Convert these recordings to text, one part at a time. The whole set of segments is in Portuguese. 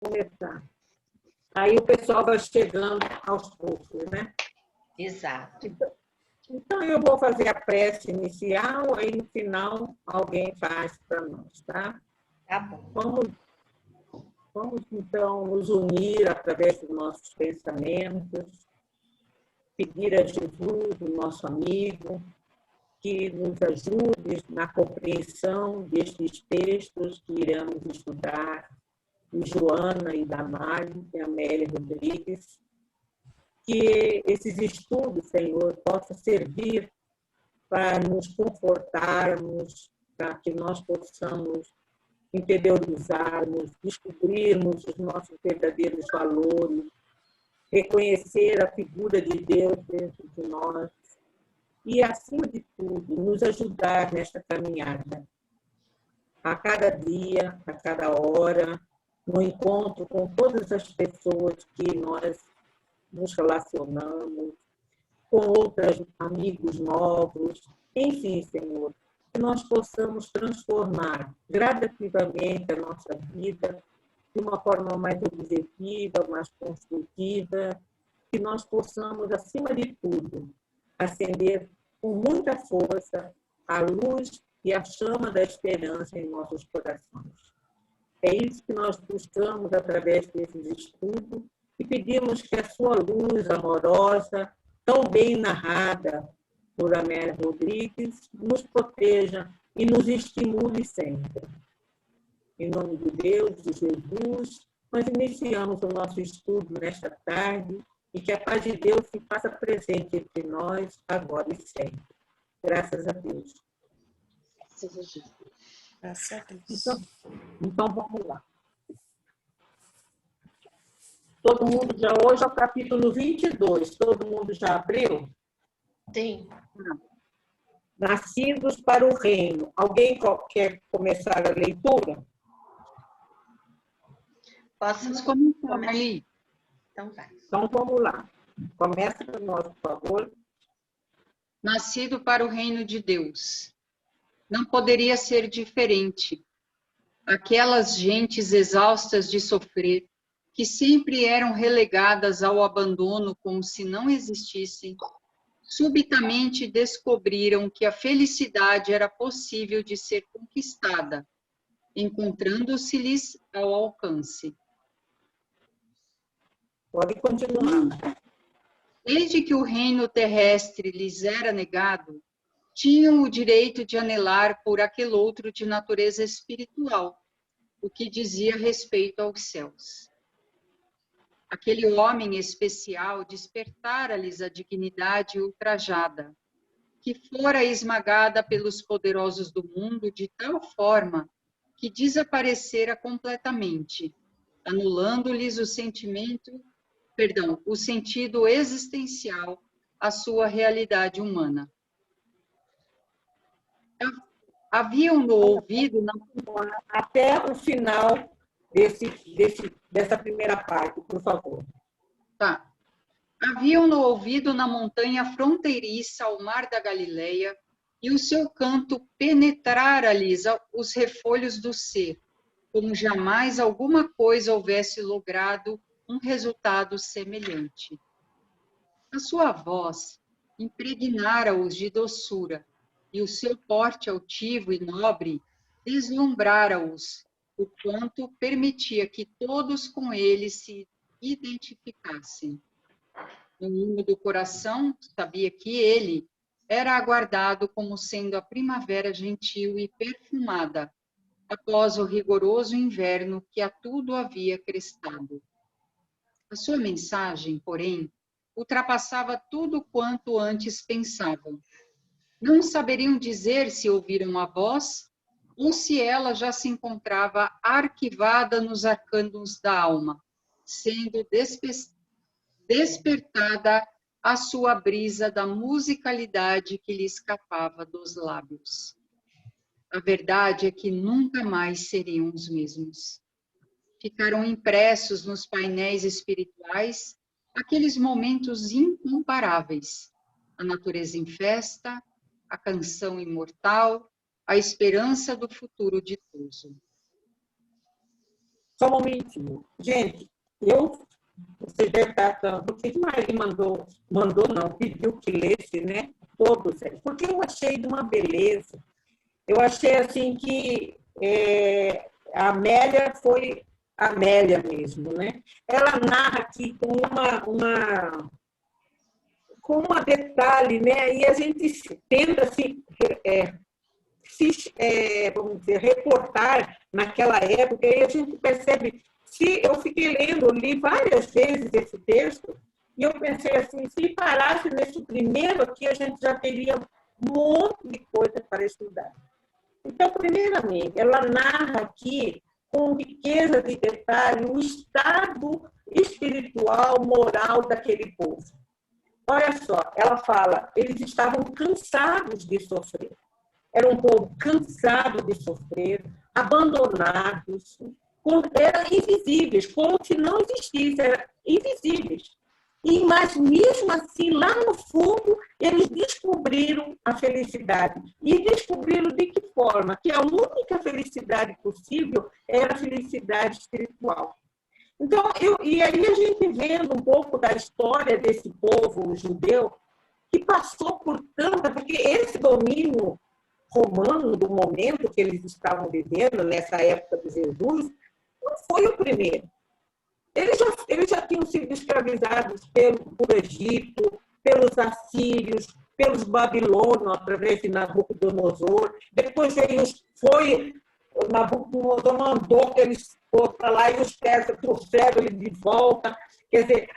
começar. Aí o pessoal vai chegando aos poucos, né? Exato. Então, eu vou fazer a prece inicial, aí no final alguém faz para nós, tá? Tá bom. Vamos, então, nos unir através dos nossos pensamentos, pedir a Jesus, o nosso amigo, que nos ajude na compreensão destes textos que iremos estudar, de Joana e da Mari, e Amélia Rodrigues, que esses estudos, Senhor, possam servir para nos confortarmos, para que nós possamos interiorizarmos, descobrirmos os nossos verdadeiros valores, reconhecer a figura de Deus dentro de nós e, acima de tudo, nos ajudar nesta caminhada. A cada dia, a cada hora, no encontro com todas as pessoas que nós nos relacionamos, com outros amigos novos, enfim, Senhor, que nós possamos transformar gradativamente a nossa vida de uma forma mais objetiva, mais construtiva, que nós possamos, acima de tudo, acender com muita força a luz e a chama da esperança em nossos corações. É isso que nós buscamos através desses estudos e pedimos que a sua luz amorosa, tão bem narrada por Amélia Rodrigues, nos proteja e nos estimule sempre. Em nome de Deus, de Jesus, nós iniciamos o nosso estudo nesta tarde e que a paz de Deus se faça presente entre nós, agora e sempre. Graças a Deus. Graças a Jesus. Graças a Deus. Então vamos lá. Todo mundo já, hoje é o capítulo 22, todo mundo já abriu? Sim. Nascidos para o reino. Alguém quer começar a leitura? Posso começar, Marli? Então vai. Então vamos lá. Começa para nós, por favor. Nascido para o reino de Deus. Não poderia ser diferente. Aquelas gentes exaustas de sofrer, que sempre eram relegadas ao abandono como se não existissem, subitamente descobriram que a felicidade era possível de ser conquistada, encontrando-se-lhes ao alcance. Pode continuar. Desde que o reino terrestre lhes era negado, tinham o direito de anelar por aquele outro de natureza espiritual, o que dizia respeito aos céus. Aquele homem especial despertara-lhes a dignidade ultrajada, que fora esmagada pelos poderosos do mundo de tal forma que desaparecera completamente, anulando-lhes o sentido existencial à sua realidade humana. Haviam no ouvido... Até o final dessa primeira parte, por favor. Tá. Haviam no ouvido na montanha fronteiriça ao mar da Galileia, e o seu canto penetrara-lhes os refolhos do ser, como jamais alguma coisa houvesse logrado um resultado semelhante. A sua voz impregnara-os de doçura, e o seu porte altivo e nobre deslumbrara-os, o quanto permitia que todos com ele se identificassem. No mundo do coração, sabia que ele era aguardado como sendo a primavera gentil e perfumada, após o rigoroso inverno que a tudo havia crestado. A sua mensagem, porém, ultrapassava tudo quanto antes pensavam. Não saberiam dizer se ouviram a voz ou se ela já se encontrava arquivada nos arcanos da alma, sendo despertada a sua brisa da musicalidade que lhe escapava dos lábios. A verdade é que nunca mais seriam os mesmos. Ficaram impressos nos painéis espirituais aqueles momentos incomparáveis, a natureza em festa, a canção imortal, a esperança do futuro ditoso. Só um momentinho. Gente, você deve estar... Porque Maria mandou não, pediu que lesse, né? Todos eles. Porque eu achei de uma beleza. Eu achei, assim, que a Amélia foi Amélia mesmo, né? Ela narra aqui com uma detalhe, né? E a gente tenta vamos dizer, reportar naquela época, e a gente percebe, se eu fiquei lendo, li várias vezes esse texto, e eu pensei assim, se parasse nesse primeiro aqui, a gente já teria um monte de coisa para estudar. Então, primeiramente, ela narra aqui, com riqueza de detalhe, o estado espiritual, moral daquele povo. Olha só, ela fala, eles estavam cansados de sofrer. Era um povo cansado de sofrer, abandonados, eram invisíveis, como se não existissem, eram invisíveis. Mas, mesmo assim, lá no fundo, eles descobriram a felicidade. E descobriram de que forma? Que a única felicidade possível era a felicidade espiritual. Então, e aí a gente vendo um pouco da história desse povo judeu, que passou por tanta... Porque esse domínio romano, do momento que eles estavam vivendo, nessa época de Jesus, não foi o primeiro. Eles já tinham sido escravizados por Egito, pelos assírios, pelos babilônios, através de Nabucodonosor. Depois o Nabucodonosor mandou que eles fossem para lá e os persas trouxeram ele de volta. Quer dizer,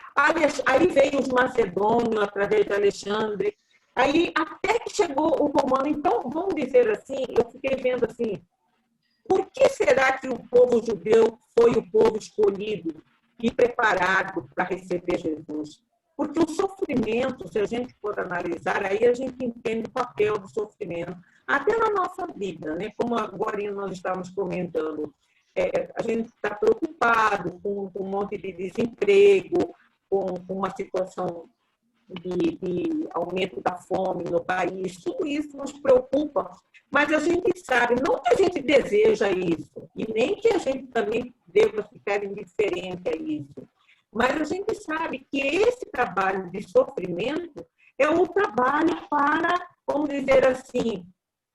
aí veio os macedônios, através de Alexandre. Aí, até que chegou o romano. Então, vamos dizer assim, eu fiquei vendo assim, por que será que o povo judeu foi o povo escolhido e preparado para receber Jesus? Porque o sofrimento, se a gente for analisar, aí a gente entende o papel do sofrimento, até na nossa vida, né? Como agora nós estávamos comentando, a gente está preocupado com um monte de desemprego, com uma situação de aumento da fome no país, tudo isso nos preocupa, mas a gente sabe, não que a gente deseja isso, e nem que a gente também deva ficar indiferente a isso, mas a gente sabe que esse trabalho de sofrimento é um trabalho para, vamos dizer assim,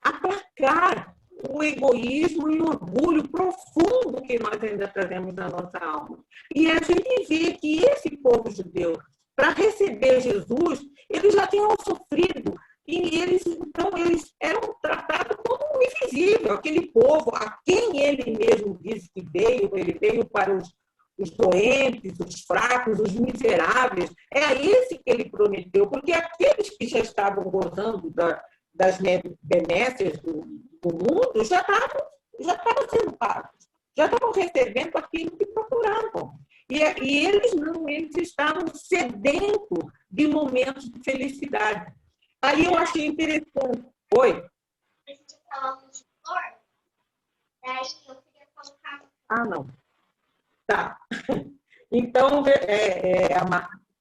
aplacar o egoísmo e o orgulho profundo que nós ainda trazemos na nossa alma. E a gente vê que esse povo judeu, para receber Jesus, eles já tinham sofrido, e então eles eram tratados como um invisível, aquele povo a quem ele mesmo disse que veio, ele veio para os doentes, os fracos, os miseráveis, é a esse que ele prometeu, porque aqueles que já estavam gozando das benécias do mundo já estavam sendo pagos, já estavam recebendo aquilo que procuravam. E eles não, eles estavam sedentos de momentos de felicidade. Aí eu achei interessante. Oi? A gente falando de flor, daí eu queria colocar... Ah, não. Tá. Então,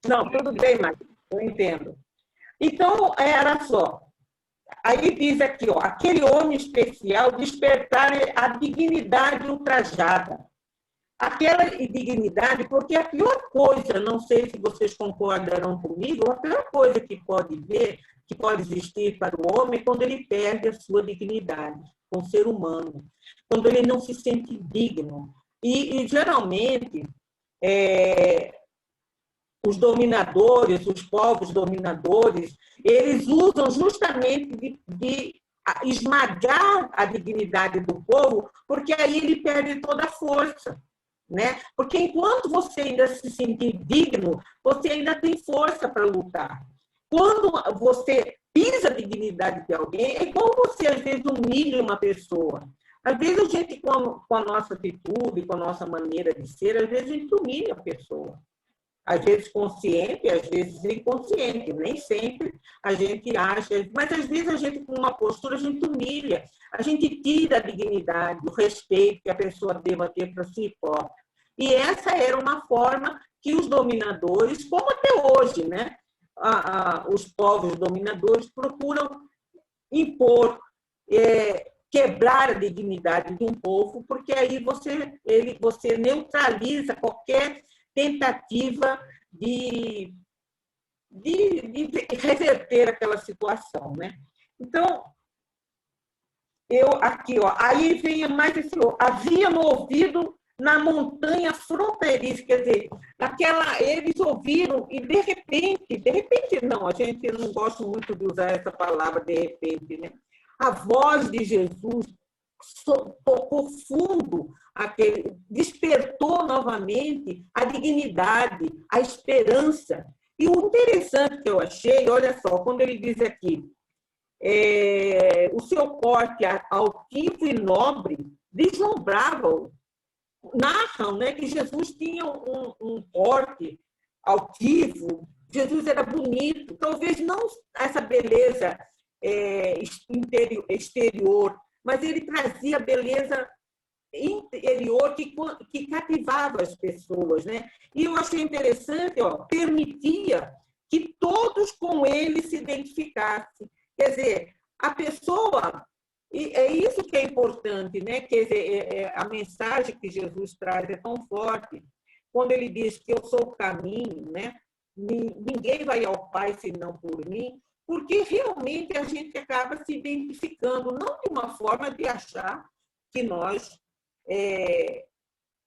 não, tudo bem, mas eu entendo. Então, era só. Aí diz aqui, ó, aquele homem especial despertar a dignidade ultrajada. Aquela dignidade, porque a pior coisa, não sei se vocês concordarão comigo, a pior coisa que pode existir para o homem é quando ele perde a sua dignidade, como ser humano, quando ele não se sente digno. E geralmente, os dominadores, os povos dominadores, eles usam justamente de esmagar a dignidade do povo, porque aí ele perde toda a força. Né? Porque enquanto você ainda se sentir digno, você ainda tem força para lutar. Quando você pisa a dignidade de alguém, é igual você, às vezes, humilha uma pessoa. Às vezes, a gente, com a nossa atitude, com a nossa maneira de ser, às vezes, a gente humilha a pessoa. Às vezes, consciente, às vezes, inconsciente. Nem sempre a gente acha, mas, às vezes, a gente, com uma postura, a gente humilha. A gente tira a dignidade, o respeito que a pessoa deva ter para si própria. E essa era uma forma que os dominadores, como até hoje, né? Os povos dominadores procuram impor quebrar a dignidade de um povo, porque aí você neutraliza qualquer tentativa de reverter aquela situação, né? Então, aqui, ó, aí vem mais esse, havia no ouvido na montanha fronteiriça, quer dizer, eles ouviram e de repente não, a gente não gosta muito de usar essa palavra de repente, né? A voz de Jesus tocou fundo, despertou novamente a dignidade, a esperança. E o interessante que eu achei, olha só, quando ele diz aqui, o seu porte altivo e nobre deslumbrava-o. Narram, né, que Jesus tinha um porte altivo, Jesus era bonito, talvez não essa beleza exterior, mas ele trazia beleza interior que cativava as pessoas, né? E eu achei interessante, ó, permitia que todos com ele se identificassem. Quer dizer, a pessoa, e é isso que é importante, né? Quer dizer, a mensagem que Jesus traz é tão forte, quando ele diz que eu sou o caminho, né? Ninguém vai ao Pai senão por mim, porque realmente a gente acaba se identificando, não de uma forma de achar que nós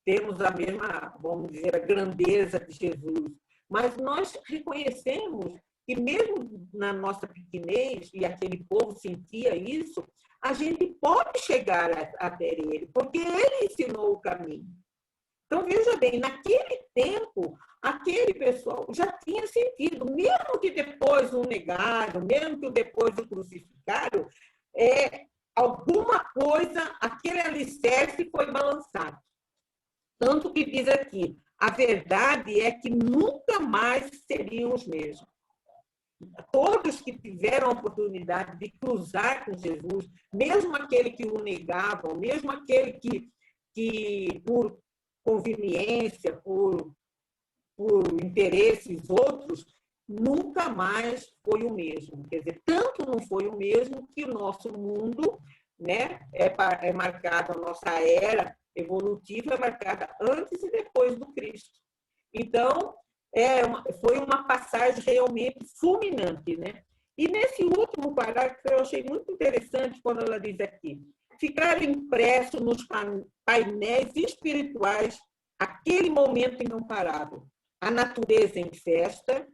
temos a mesma, vamos dizer, a grandeza de Jesus, mas nós reconhecemos que mesmo na nossa pequenez, e aquele povo sentia isso, a gente pode chegar até ele, porque ele ensinou o caminho. Então, veja bem, naquele tempo, aquele pessoal já tinha sentido, mesmo que depois o negaram, mesmo que depois o crucificaram, alguma coisa, aquele alicerce foi balançado. Tanto que diz aqui, a verdade é que nunca mais seriam os mesmos. Todos que tiveram a oportunidade de cruzar com Jesus, mesmo aquele que o negavam, mesmo aquele que por conveniência, por interesses outros, nunca mais foi o mesmo. Quer dizer, tanto não foi o mesmo que o nosso mundo, né, é marcado, a nossa era evolutiva é marcada antes e depois do Cristo. Então, foi uma passagem realmente fulminante, né? E nesse último parágrafo eu achei muito interessante quando ela diz aqui: ficar impresso nos painéis espirituais aquele momento inamparável, a natureza em festa,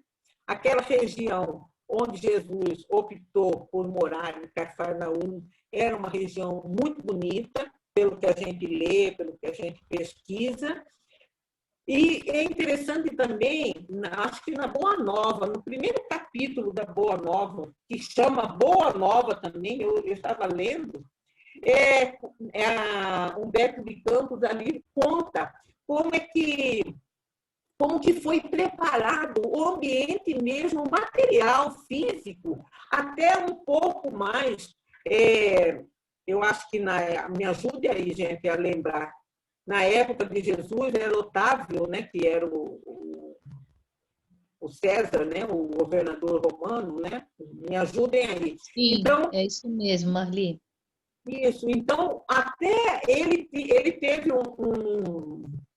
aquela região onde Jesus optou por morar, em Cafarnaum, era uma região muito bonita, pelo que a gente lê, pelo que a gente pesquisa. E é interessante também, acho que na Boa Nova, no primeiro capítulo da Boa Nova, que chama Boa Nova também, eu estava lendo, Humberto de Campos ali conta como que foi preparado o ambiente mesmo, o material físico, até um pouco mais, eu acho que, me ajude aí, gente, a lembrar, na época de Jesus era Otávio, né, que era o César, né, o governador romano, né? Me ajudem aí. Sim, então, é isso mesmo, Marli. Isso. Então, até ele teve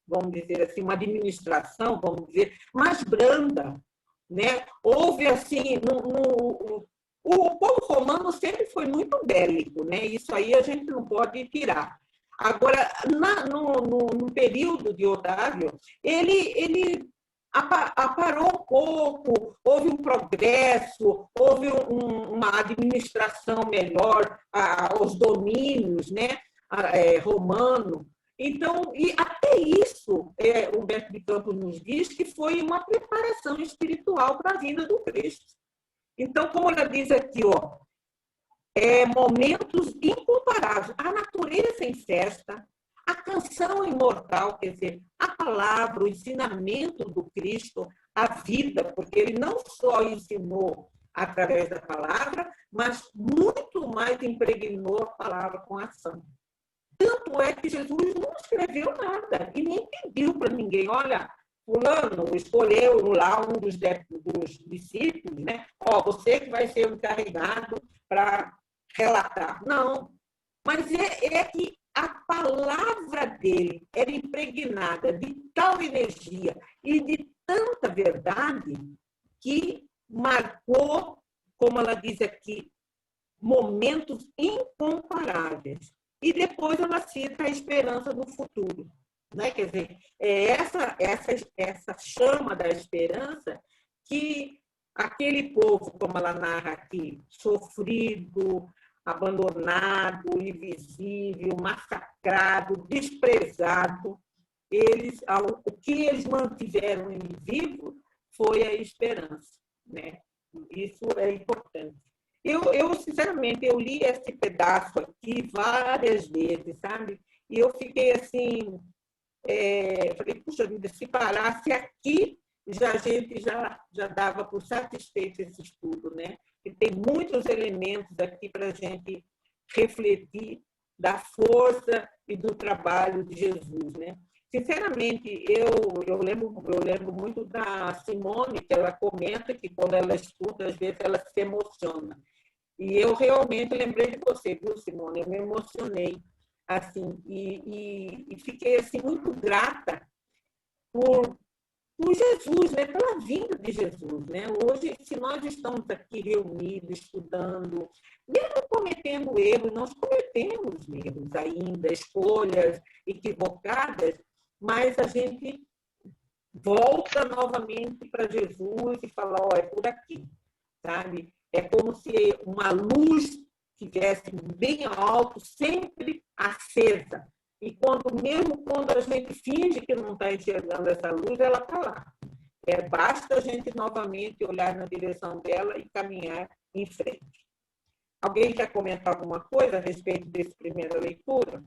vamos dizer assim, uma administração, vamos dizer, mais branda, né? Houve assim, o povo romano sempre foi muito bélico, né? Isso aí a gente não pode tirar. Agora, no período de Otávio, ele aparou um pouco, houve um progresso, houve uma administração melhor aos domínios, né, romano. Então, e até isso, Humberto de Campos nos diz que foi uma preparação espiritual para a vinda do Cristo. Então, como ela diz aqui, ó, momentos incomparáveis. A natureza em festa, a canção imortal, quer dizer, a palavra, o ensinamento do Cristo, a vida, porque ele não só ensinou através da palavra, mas muito mais impregnou a palavra com a ação. Tanto é que Jesus não escreveu nada e nem pediu para ninguém, olha, fulano escolheu lá um dos discípulos, né? Ó, você que vai ser o encarregado para relatar. Não. Mas é que a palavra dele era impregnada de tal energia e de tanta verdade que marcou, como ela diz aqui, momentos incomparáveis. E depois ela cita a esperança do futuro. Né? Quer dizer, é essa chama da esperança que aquele povo, como ela narra aqui, sofrido, abandonado, invisível, massacrado, desprezado, o que eles mantiveram em vivo foi a esperança. Né? Isso é importante. Sinceramente, eu li esse pedaço aqui várias vezes, sabe? E eu fiquei assim, falei, puxa vida, se parasse aqui, a gente já dava por satisfeito esse estudo, né? E tem muitos elementos aqui para a gente refletir da força e do trabalho de Jesus, né? Sinceramente, eu lembro muito da Simone, que ela comenta que quando ela estuda, às vezes ela se emociona. E eu realmente lembrei de você, viu, Simone? Eu me emocionei, assim, e fiquei assim, muito grata por Jesus, né? Pela vinda de Jesus. Né? Hoje, se nós estamos aqui reunidos, estudando, mesmo cometendo erros, nós cometemos erros ainda, escolhas equivocadas, mas a gente volta novamente para Jesus e fala, é por aqui, sabe? É como se uma luz estivesse bem alto, sempre acesa. E mesmo quando a gente finge que não está enxergando essa luz, ela está lá. Basta a gente novamente olhar na direção dela e caminhar em frente. Alguém quer comentar alguma coisa a respeito dessa primeira leitura?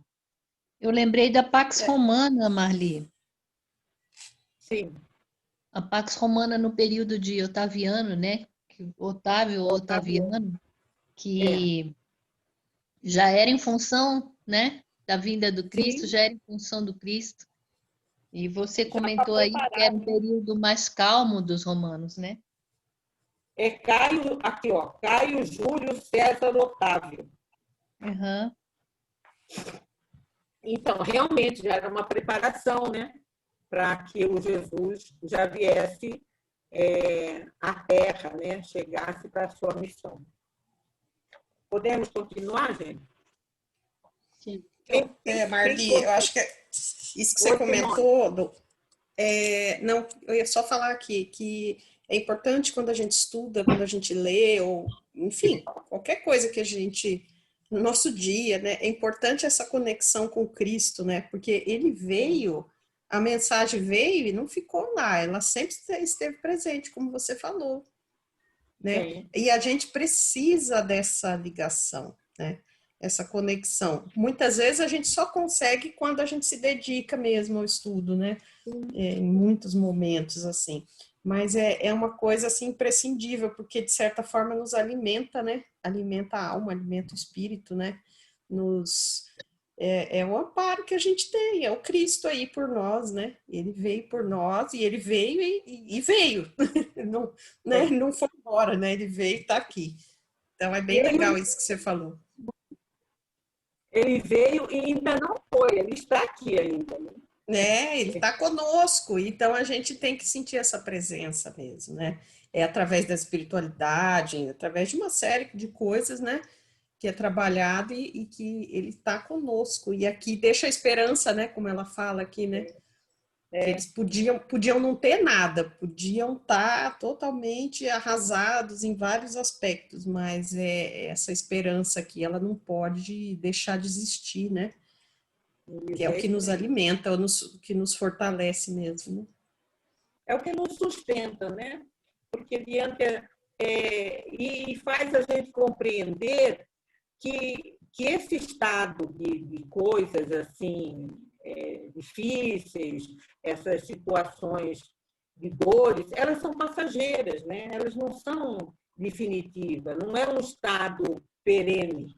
Eu lembrei da Pax Romana, Marli. Sim. A Pax Romana no período de Otaviano, né? Otávio ou Otaviano, que já era em função, né, da vinda do Cristo, já era em função do Cristo. E você comentou aí que era um período mais calmo dos romanos, né? Caio, aqui, ó, Caio Júlio César Otávio. Uhum. Então, realmente, já era uma preparação, né, para que o Jesus já viesse à Terra, né, chegasse para a sua missão. Podemos continuar, gente? Sim. Marli, eu acho que isso que você comentou, não, eu ia só falar aqui que é importante quando a gente estuda, quando a gente lê, ou, enfim, qualquer coisa que a gente, no nosso dia, né, é importante essa conexão com Cristo, né, porque ele veio, a mensagem veio e não ficou lá, ela sempre esteve presente, como você falou, né, e a gente precisa dessa ligação, né, essa conexão. Muitas vezes a gente só consegue quando a gente se dedica mesmo ao estudo, né? Em muitos momentos, assim. Mas é uma coisa, assim, imprescindível, porque, de certa forma, nos alimenta, né? Alimenta a alma, alimenta o espírito, né? É o amparo que a gente tem, é o Cristo aí por nós, né? Ele veio por nós, e ele veio e veio. Não, né? Não foi embora, né? Ele veio e está aqui. Então, é bem legal isso que você falou. Ele veio e ainda não foi, ele está aqui ainda. Né? Ele está conosco, então a gente tem que sentir essa presença mesmo, né? É através da espiritualidade, através de uma série de coisas, né? Que é trabalhado e que ele está conosco. E aqui deixa a esperança, né? Como ela fala aqui, né? Que eles podiam não ter nada, podiam estar totalmente arrasados em vários aspectos, mas essa esperança aqui, ela não pode deixar de existir, né? Que é o que nos alimenta, é o que nos fortalece mesmo. Né? É o que nos sustenta, né? Porque e faz a gente compreender que esse estado de coisas assim difíceis, essas situações de dores, elas são passageiras, né? Elas não são definitivas, não é um estado perene.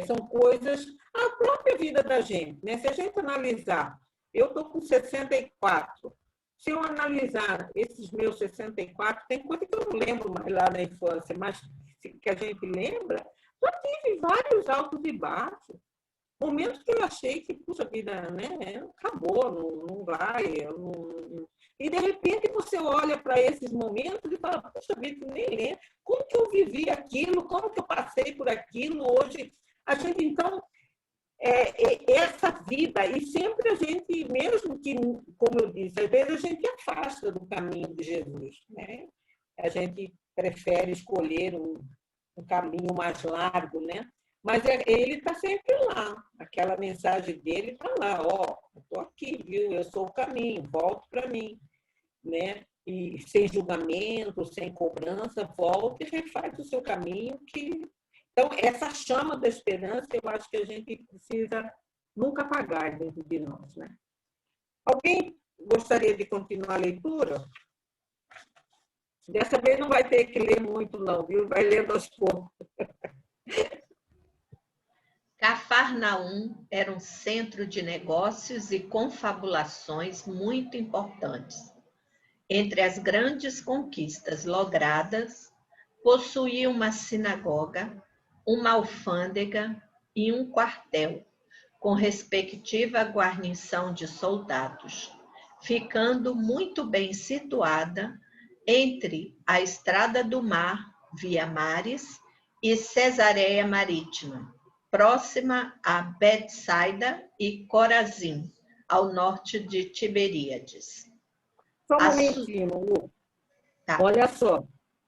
São coisas, a própria vida da gente, né? Se a gente analisar, eu estou com 64, se eu analisar esses meus 64, tem coisa que eu não lembro mais lá na infância, mas que a gente lembra, já tive vários altos e baixos, momentos que eu achei que, puxa vida, né, acabou, não vai. E, de repente, você olha para esses momentos e fala, puxa vida, nem lembro. Como que eu vivi aquilo? Como que eu passei por aquilo? Hoje, a gente, então, essa vida, e sempre a gente, mesmo que, como eu disse, às vezes a gente afasta do caminho de Jesus, né? A gente prefere escolher um caminho mais largo, né? Mas ele está sempre lá, aquela mensagem dele está lá, ó, estou aqui, viu? Eu sou o caminho, volte para mim, né? E sem julgamento, sem cobrança, volte e refaz o seu caminho. Então, essa chama da esperança, eu acho que a gente precisa nunca apagar dentro de nós, né? Alguém gostaria de continuar a leitura? Dessa vez não vai ter que ler muito, não, viu? Vai lendo aos poucos. Cafarnaum era um centro de negócios e confabulações muito importantes. Entre as grandes conquistas logradas, possuía uma sinagoga, uma alfândega e um quartel, com respectiva guarnição de soldados, ficando muito bem situada entre a Estrada do Mar, via Mares, e Cesareia Marítima, próxima a Betsaida e Corazim, ao norte de Tiberíades. Só um momentinho, Lu. Tá. Olha só,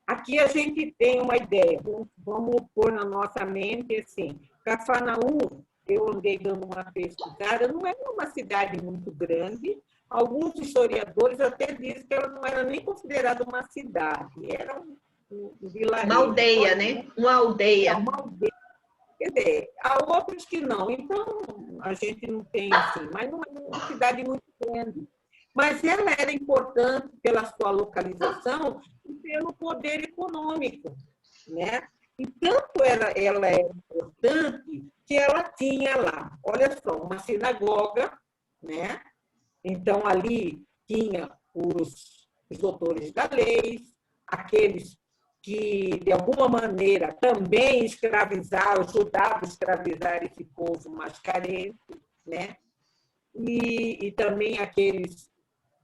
aqui a gente tem uma ideia, vamos pôr na nossa mente assim, Cafarnaum, eu andei dando uma pesquisada, não era uma cidade muito grande, alguns historiadores até dizem que ela não era nem considerada uma cidade, era um vilarejo. Uma aldeia, né? Uma aldeia. É uma aldeia. Quer dizer, há outros que não, então a gente não tem assim, mas não é uma cidade muito grande. Mas ela era importante pela sua localização e pelo poder econômico, né? E tanto ela era importante que ela tinha lá, olha só, uma sinagoga, né? Então, ali tinha os doutores da lei, aqueles que, de alguma maneira, também escravizaram, ajudavam a escravizar esse povo mais carente, né? E também aqueles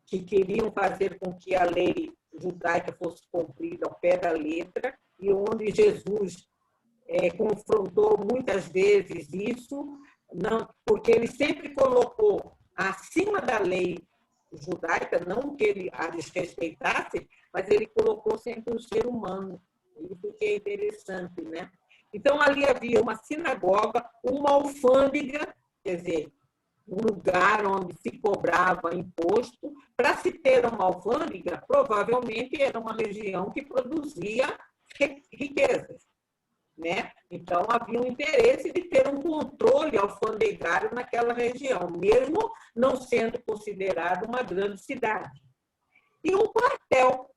que queriam fazer com que a lei judaica fosse cumprida ao pé da letra, e onde Jesus confrontou muitas vezes isso, não, porque ele sempre colocou acima da lei judaica, não que ele a desrespeitasse, mas ele colocou sempre o ser humano. Isso que é interessante, né? Então, ali havia uma sinagoga, uma alfândega, quer dizer, um lugar onde se cobrava imposto. Para se ter uma alfândega, provavelmente era uma região que produzia riquezas, né? Então, havia um interesse de ter um controle alfandegário naquela região, mesmo não sendo considerado uma grande cidade. E um quartel.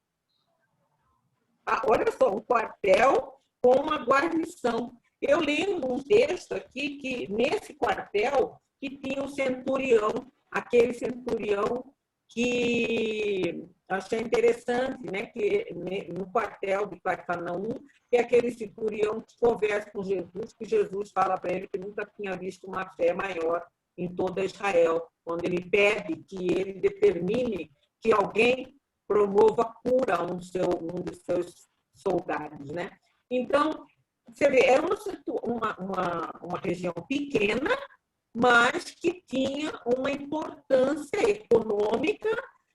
Olha só, um quartel com uma guarnição. Eu lembro um texto aqui que, nesse quartel, que tinha um centurião, aquele centurião que achei interessante, né, que no quartel de Cafarnaum, que é aquele centurião que conversa com Jesus, que Jesus fala para ele que nunca tinha visto uma fé maior em toda Israel, quando ele pede que ele determine que alguém promova cura a um dos seus soldados, né? Então, você vê, era uma região pequena, mas que tinha uma importância econômica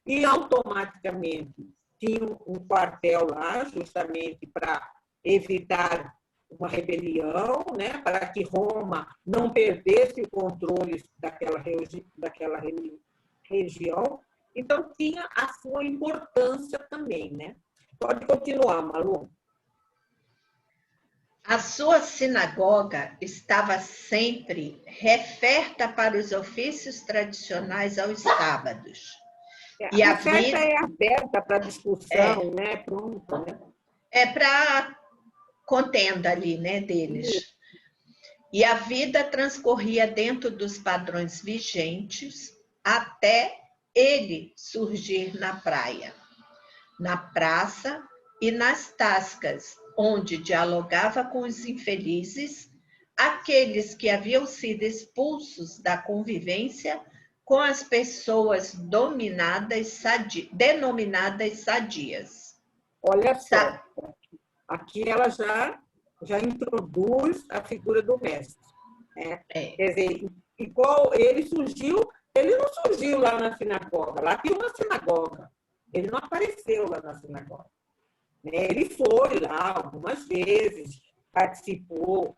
e automaticamente tinha um quartel lá justamente para evitar uma rebelião, né, para que Roma não perdesse o controle daquela região. Então, tinha a sua importância também, né? Pode continuar, Malu. A sua sinagoga estava sempre referta para os ofícios tradicionais aos sábados. E a festa é aberta para discussão, né? Pronto, né? É para contenda ali, né, deles. E a vida transcorria dentro dos padrões vigentes até ele surgir na praia, na praça e nas tascas, onde dialogava com os infelizes, aqueles que haviam sido expulsos da convivência com as pessoas denominadas sadias. Olha só, aqui ela já introduz a figura do mestre. Né? Quer dizer, ele não surgiu lá na sinagoga, lá tinha uma sinagoga. Ele não apareceu lá na sinagoga. Né? Ele foi lá algumas vezes, participou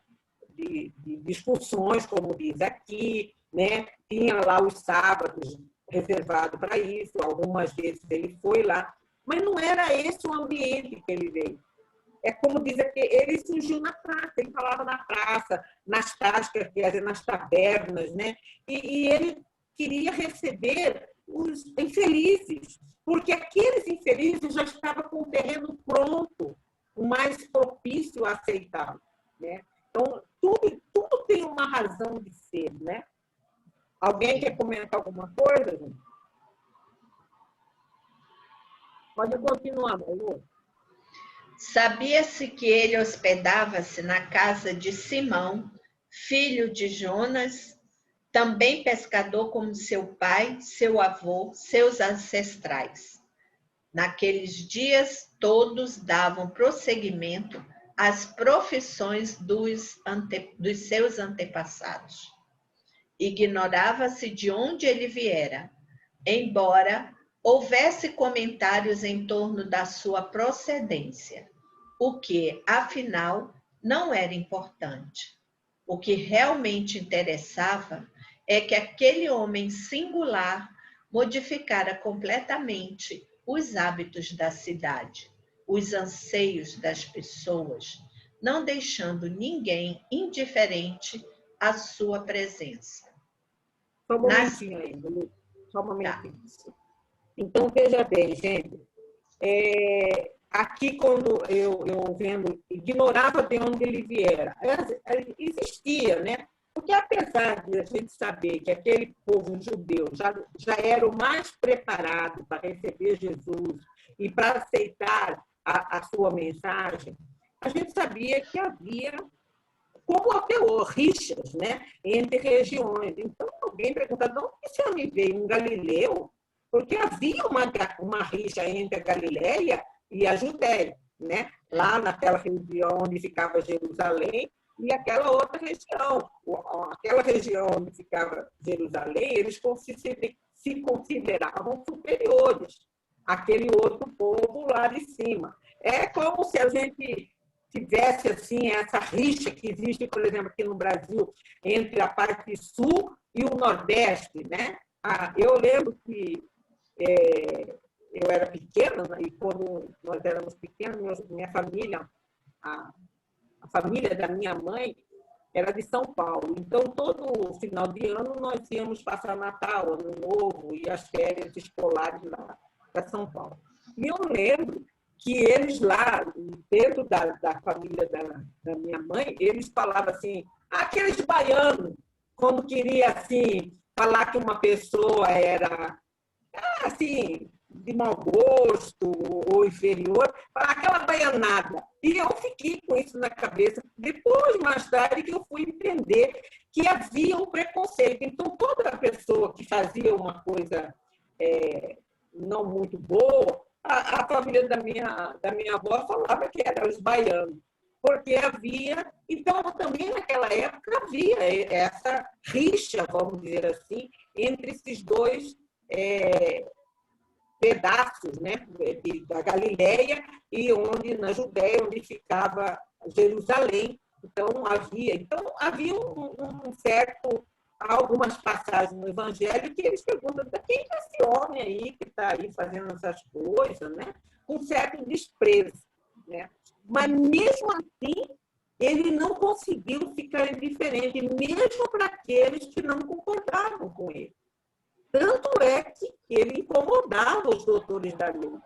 de discussões, como diz aqui, né? Tinha lá os sábados reservados para isso, algumas vezes ele foi lá, mas não era esse o ambiente que ele veio. É como diz aqui, ele surgiu na praça, ele falava na praça, nas tascas, quer dizer, nas tabernas, né? E ele queria receber os infelizes, porque aqueles infelizes já estavam com o terreno pronto, o mais propício a aceitá-lo, né? Então, tudo tem uma razão de ser, né? Alguém quer comentar alguma coisa, gente? Pode continuar, Malu. Sabia-se que ele hospedava-se na casa de Simão, filho de Jonas, também pescador como seu pai, seu avô, seus ancestrais. Naqueles dias, todos davam prosseguimento às profissões dos seus antepassados. Ignorava-se de onde ele viera, embora houvesse comentários em torno da sua procedência, o que, afinal, não era importante. O que realmente interessava é que aquele homem singular modificara completamente os hábitos da cidade, os anseios das pessoas, não deixando ninguém indiferente à sua presença. Só um momentinho ainda, Lu. Só um momentinho. Então, veja bem, gente. Aqui, quando eu vendo, ignorava de onde ele viera. Existia, né? Porque apesar de a gente saber que aquele povo judeu já era o mais preparado para receber Jesus e para aceitar a sua mensagem, a gente sabia que havia, como até hoje, rixas, né, entre regiões. Então, alguém pergunta, de onde esse homem veio? Um galileu? Porque havia uma rixa entre a Galileia e a Judéia, né? Lá naquela região onde ficava Jerusalém e aquela outra região. Aquela região onde ficava Jerusalém, eles se consideravam superiores àquele outro povo lá de cima. É como se a gente tivesse assim essa rixa que existe, por exemplo, aqui no Brasil, entre a parte sul e o nordeste, né? Eu lembro que eu era pequena, né, e quando nós éramos pequenos, minha família, a família da minha mãe, era de São Paulo. Então, todo final de ano, nós íamos passar Natal, Ano Novo e as férias escolares lá para São Paulo. E eu lembro que eles lá, dentro da família da minha mãe, eles falavam assim, aqueles baianos, quando queria assim, falar que uma pessoa era assim, de mau gosto ou inferior, falar aquela baianada. E eu fiquei com isso na cabeça. Depois, mais tarde, que eu fui entender que havia um preconceito. Então, toda pessoa que fazia uma coisa não muito boa, a família da minha avó falava que eram os baianos. Porque havia... Então, também naquela época havia essa rixa, vamos dizer assim, entre esses dois pedaços, né, da Galileia e na Judéia, onde ficava Jerusalém. Então, havia um certo... Algumas passagens no Evangelho que eles perguntam, quem é esse homem aí que está aí fazendo essas coisas, né? Com certo desprezo, né? Mas, mesmo assim, ele não conseguiu ficar indiferente, mesmo para aqueles que não concordavam com ele. Tanto é que ele incomodava os doutores da lei,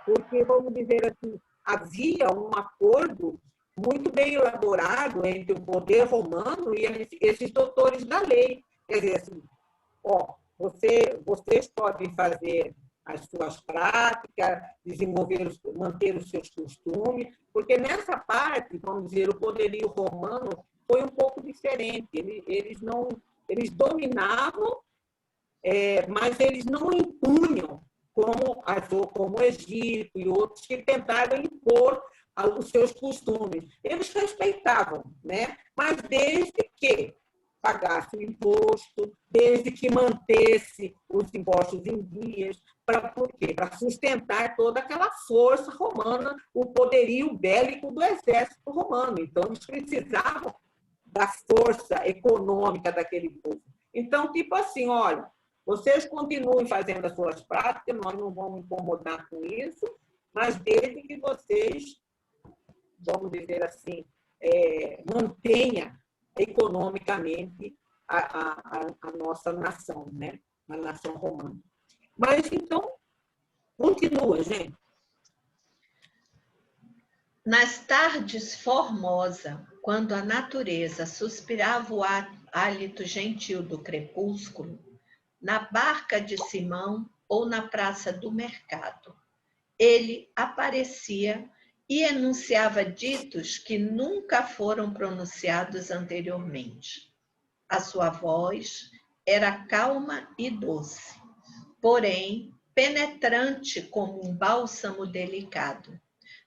porque, vamos dizer assim, havia um acordo muito bem elaborado entre o poder romano e esses doutores da lei. Quer dizer, assim, vocês podem fazer as suas práticas, manter os seus costumes, porque nessa parte, vamos dizer, o poderio romano foi um pouco diferente. Eles dominavam, mas eles não impunham, como o Egito e outros que tentaram impor os seus costumes. Eles respeitavam, né? Mas desde que pagasse o imposto, desde que mantesse os impostos em dias, por quê? Para sustentar toda aquela força romana, o poderio bélico do exército romano. Então, eles precisavam da força econômica daquele povo. Então, tipo assim, olha, vocês continuem fazendo as suas práticas, nós não vamos incomodar com isso, mas desde que vocês, vamos dizer assim, mantenha economicamente a nossa nação, né? A nação romana. Mas, então, continua, gente. Nas tardes formosa, quando a natureza suspirava o hálito gentil do crepúsculo, na barca de Simão ou na praça do mercado, ele aparecia e enunciava ditos que nunca foram pronunciados anteriormente. A sua voz era calma e doce, porém penetrante como um bálsamo delicado,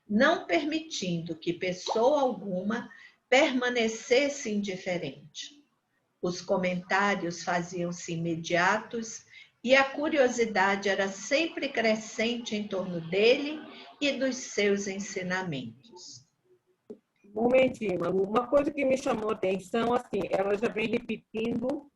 não permitindo que pessoa alguma permanecesse indiferente. Os comentários faziam-se imediatos e a curiosidade era sempre crescente em torno dele e dos seus ensinamentos. Um momentinho, Malu. Uma coisa que me chamou a atenção, assim, ela já vem repetindo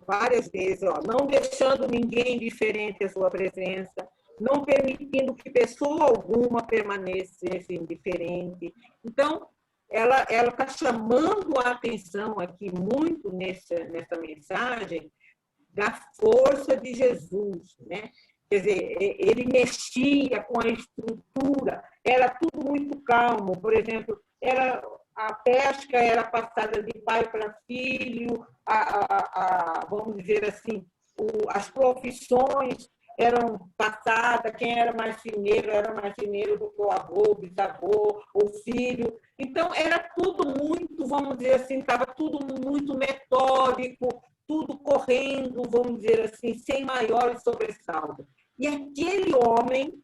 várias vezes, ó, não deixando ninguém indiferente à sua presença, não permitindo que pessoa alguma permanecesse indiferente. Então, ela está chamando a atenção aqui muito nessa mensagem da força de Jesus, né? Quer dizer, ele mexia com a estrutura, era tudo muito calmo. Por exemplo, a pesca era passada de pai para filho, vamos dizer assim, as profissões eram passadas, quem era marceneiro do que o avô, o bisavô, o filho. Então, era tudo muito, vamos dizer assim, estava tudo muito metódico, tudo correndo, vamos dizer assim, sem maiores sobressaltos. E aquele homem,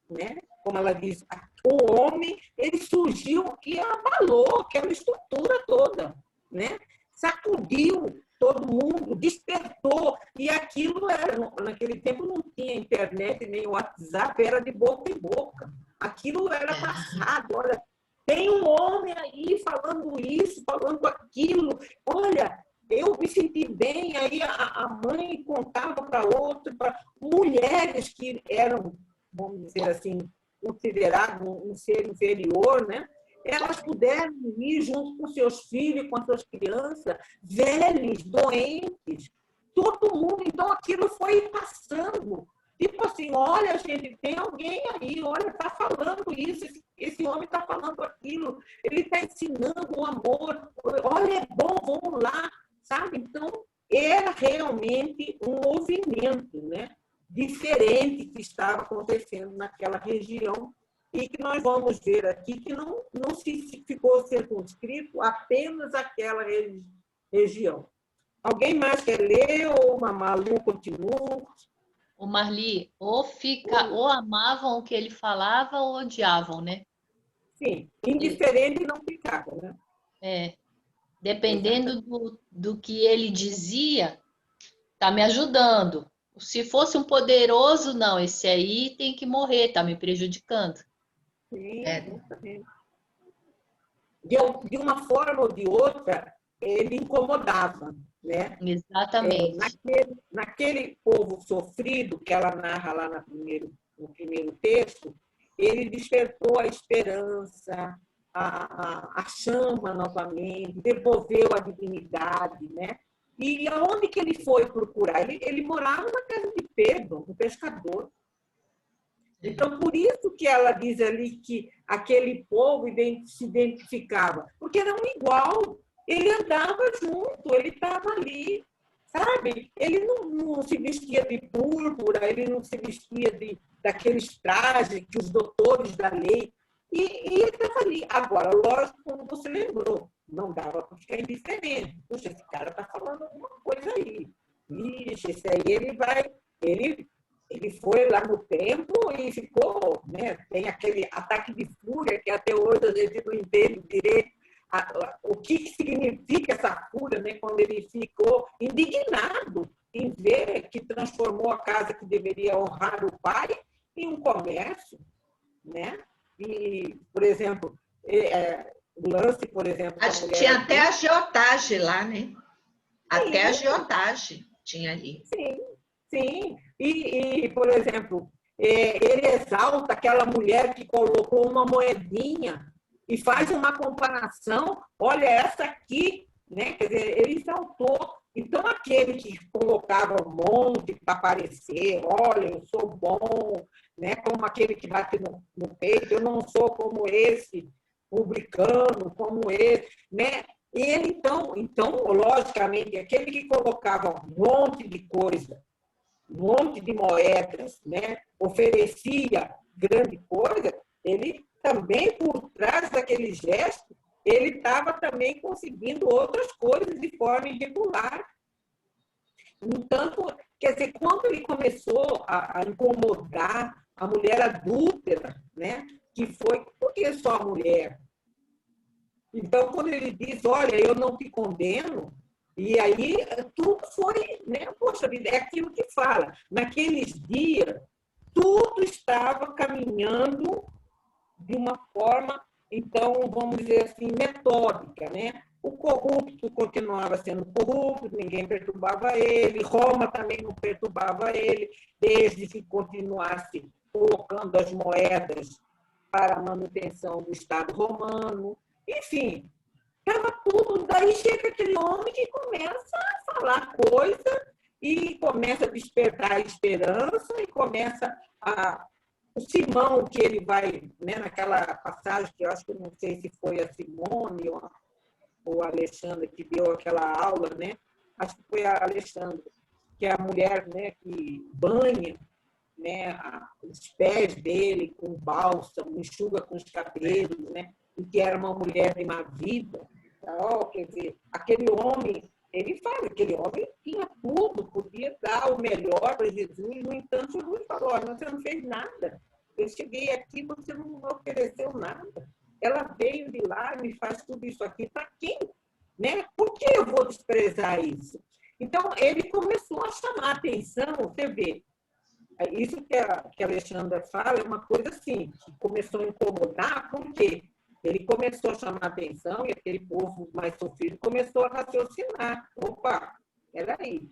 né, como ela diz, o homem, ele surgiu e abalou aquela estrutura toda, né? Sacudiu todo mundo, despertou, e aquilo era, naquele tempo não tinha internet, nem WhatsApp, era de boca em boca. Aquilo era passado, olha, tem um homem aí falando isso, falando aquilo, olha, eu me senti bem, aí a mãe contava para outra, para mulheres que eram, vamos dizer assim, consideradas um ser inferior, né? Elas puderam ir junto com seus filhos, com suas crianças, velhos, doentes, todo mundo. Então, aquilo foi passando. Tipo assim, olha, gente, tem alguém aí, olha, está falando isso, esse homem está falando aquilo, ele está ensinando o amor, olha, é bom, vamos lá, sabe? Então, era realmente um movimento, né, diferente que estava acontecendo naquela região e que nós vamos ver aqui que não se ficou circunscrito apenas àquela região. Alguém mais quer ler ou a Malu continua? O Marli, ou amavam o que ele falava ou odiavam, né? Sim, indiferente não ficava, né? Dependendo do que ele dizia, tá me ajudando. Se fosse um poderoso, não, esse aí tem que morrer, tá me prejudicando. Sim, exatamente. De uma forma ou de outra, ele incomodava, né? Exatamente. Naquele povo sofrido, que ela narra lá no primeiro texto, ele despertou a esperança, a chama novamente, devolveu a dignidade, né? E aonde que ele foi procurar? Ele morava na casa de Pedro, um pescador. Então, por isso que ela diz ali que aquele povo se identificava, porque era um igual, ele andava junto, ele estava ali, sabe? Ele não se vestia de púrpura, ele não se vestia daqueles trajes que os doutores da lei, e ele estava ali. Agora, lógico, como você lembrou, não dava para ficar indiferente. Poxa, esse cara está falando alguma coisa aí. Ixi, esse aí ele foi lá no templo e ficou, né? Tem aquele ataque de fúria que até hoje a gente não entende direito o que significa essa fúria, né? Quando ele ficou indignado em ver que transformou a casa que deveria honrar o pai em um comércio, né? E, por exemplo, o lance, por exemplo... Tinha até agiotagem lá, né? Até agiotagem tinha ali. Sim, sim. E, por exemplo, ele exalta aquela mulher que colocou uma moedinha e faz uma comparação, olha essa aqui, né? Quer dizer, ele exaltou. Então, aquele que colocava um monte para aparecer, olha, eu sou bom, né? Como aquele que bate no peito, eu não sou como esse publicano, como esse, né? E ele, então, logicamente, aquele que colocava um monte de coisa, um monte de moedas, né? Oferecia grande coisa, ele também, por trás daquele gesto, ele estava também conseguindo outras coisas de forma irregular. Entanto, quer dizer, quando ele começou a incomodar a mulher adúltera, né? Que foi, por que só a mulher? Então, quando ele diz, olha, eu não te condeno, e aí tudo foi, né? Poxa vida, é aquilo que fala. Naqueles dias, tudo estava caminhando de uma forma, então, vamos dizer assim, metódica, né? O corrupto continuava sendo corrupto, ninguém perturbava ele, Roma também não perturbava ele, desde que continuasse colocando as moedas para a manutenção do Estado romano. Enfim, estava tudo. Daí chega aquele homem que começa a falar coisa e começa a despertar a esperança e começa o Simão, que ele vai, né, naquela passagem que eu acho que não sei se foi a Simone ou a Alexandra que deu aquela aula, né? Acho que foi a Alexandra, que é a mulher, né, que banha, né, os pés dele com bálsamo, enxuga com os cabelos, né? E que era uma mulher de má vida. Então, quer dizer, aquele homem, ele fala, aquele homem tinha tudo, podia dar o melhor para Jesus, no entanto, Jesus falou, olha, você não fez nada. Eu cheguei aqui, você não me ofereceu nada. Ela veio de lá e me faz tudo isso aqui. Para quem? Né? Por que eu vou desprezar isso? Então, ele começou a chamar a atenção, você vê. Isso que a Alexandra fala é uma coisa assim, que começou a incomodar, por quê? Ele começou a chamar a atenção e aquele povo mais sofrido começou a raciocinar. Opa, peraí,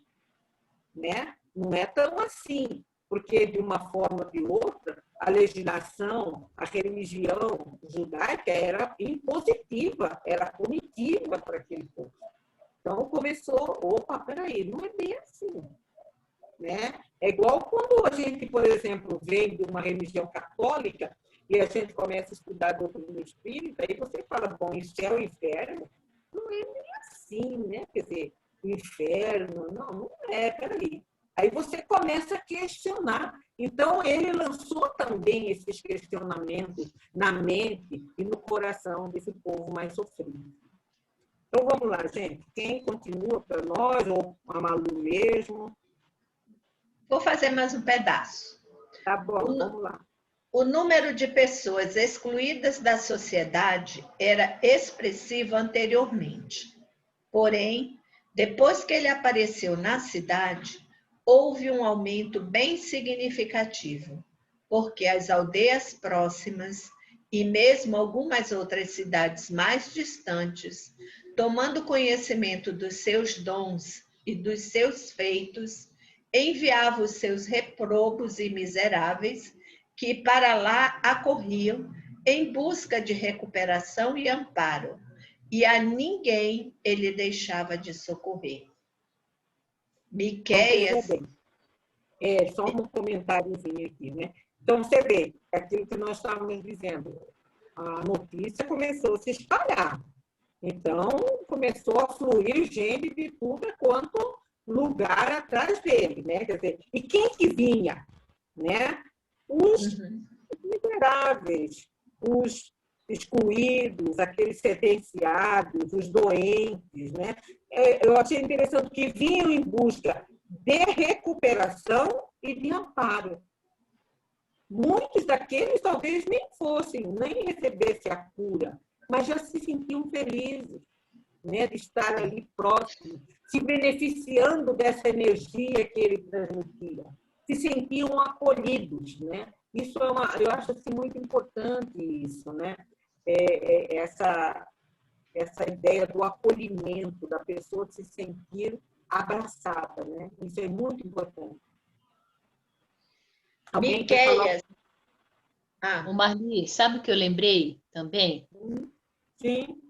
né? Não é tão assim, porque de uma forma ou de outra, a legislação, a religião judaica era impositiva, era punitiva para aquele povo. Então começou, opa, peraí, não é bem assim. Né? É igual quando a gente, por exemplo, vem de uma religião católica e a gente começa a estudar a doutrina espírita, aí você fala, bom, isso é o inferno? Não é nem assim, né? Quer dizer, inferno, não é, peraí. Aí você começa a questionar. Então, ele lançou também esses questionamentos na mente e no coração desse povo mais sofrido. Então, vamos lá, gente. Quem continua para nós, ou a Malu mesmo? Vou fazer mais um pedaço. Tá bom, vamos lá. O número de pessoas excluídas da sociedade era expressivo anteriormente. Porém, depois que ele apareceu na cidade, houve um aumento bem significativo, porque as aldeias próximas e mesmo algumas outras cidades mais distantes, tomando conhecimento dos seus dons e dos seus feitos, enviava os seus reprobos e miseráveis, que para lá acorriam em busca de recuperação e amparo, e a ninguém ele deixava de socorrer. Miqueias... Só um comentáriozinho aqui, né? Então, você vê, aquilo que nós estávamos dizendo, a notícia começou a se espalhar. Então, começou a fluir gente de tudo quanto lugar atrás dele, né? Quer dizer, e quem que vinha? Né? Os miseráveis, os excluídos, aqueles sentenciados, os doentes, né? Eu achei interessante que vinham em busca de recuperação e de amparo. Muitos daqueles talvez nem recebessem a cura, mas já se sentiam felizes, né, de estar ali próximo, se beneficiando dessa energia que ele transmitia, se sentiam acolhidos, né? Isso eu acho assim, muito importante isso, né? Essa ideia do acolhimento, da pessoa se sentir abraçada, né? Isso é muito importante. Alguém quer falar? Ô Marli, sabe o que eu lembrei também? Sim.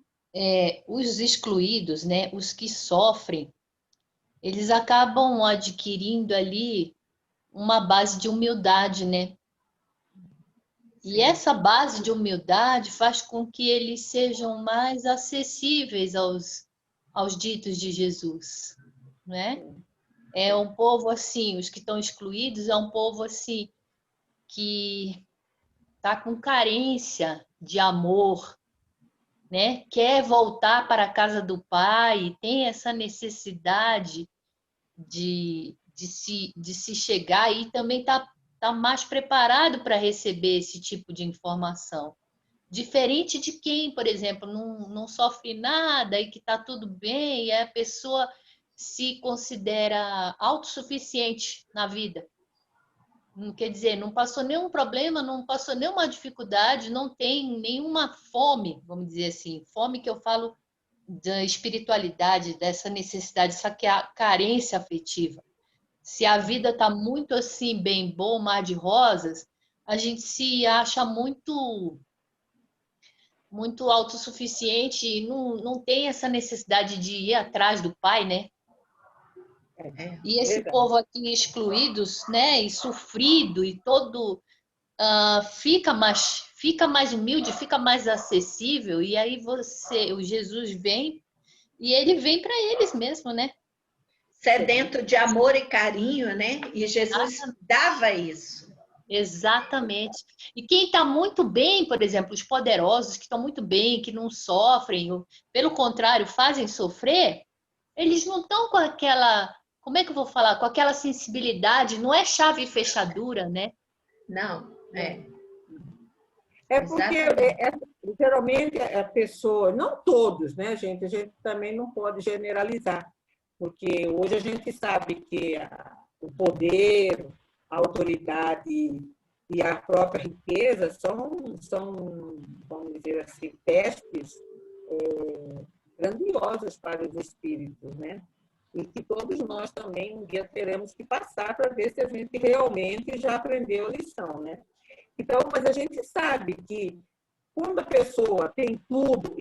Os excluídos, né, os que sofrem, eles acabam adquirindo ali uma base de humildade, né? E essa base de humildade faz com que eles sejam mais acessíveis aos ditos de Jesus, né? É um povo assim, os que estão excluídos é um povo assim que está com carência de amor, né? Quer voltar para a casa do pai, tem essa necessidade de se chegar e também está mais preparado para receber esse tipo de informação. Diferente de quem, por exemplo, não sofre nada e que está tudo bem, e a pessoa se considera autossuficiente na vida. Quer dizer, não passou nenhum problema, não passou nenhuma dificuldade, não tem nenhuma fome, vamos dizer assim, fome que eu falo da espiritualidade, dessa necessidade, essa carência afetiva. Se a vida está muito assim, bem bom, mar de rosas, a gente se acha muito autossuficiente e não tem essa necessidade de ir atrás do pai, né? E esse povo aqui excluídos, né, e sofrido e todo fica mais humilde, fica mais acessível, e aí o Jesus vem e ele vem para eles mesmo, né? Sedento de amor e carinho, né? E Jesus dava isso. Exatamente. E quem está muito bem, por exemplo, os poderosos que estão muito bem, que não sofrem, pelo contrário, fazem sofrer, eles não estão com aquela, como é que eu vou falar? Com aquela sensibilidade, não é chave e fechadura, né? Não, porque geralmente a pessoa, não todos, né, gente? A gente também não pode generalizar, porque hoje a gente sabe que o poder, a autoridade e a própria riqueza são vamos dizer assim, testes grandiosos para os espíritos, né? E que todos nós também um dia teremos que passar para ver se a gente realmente já aprendeu a lição, né? Então, mas a gente sabe que quando a pessoa tem tudo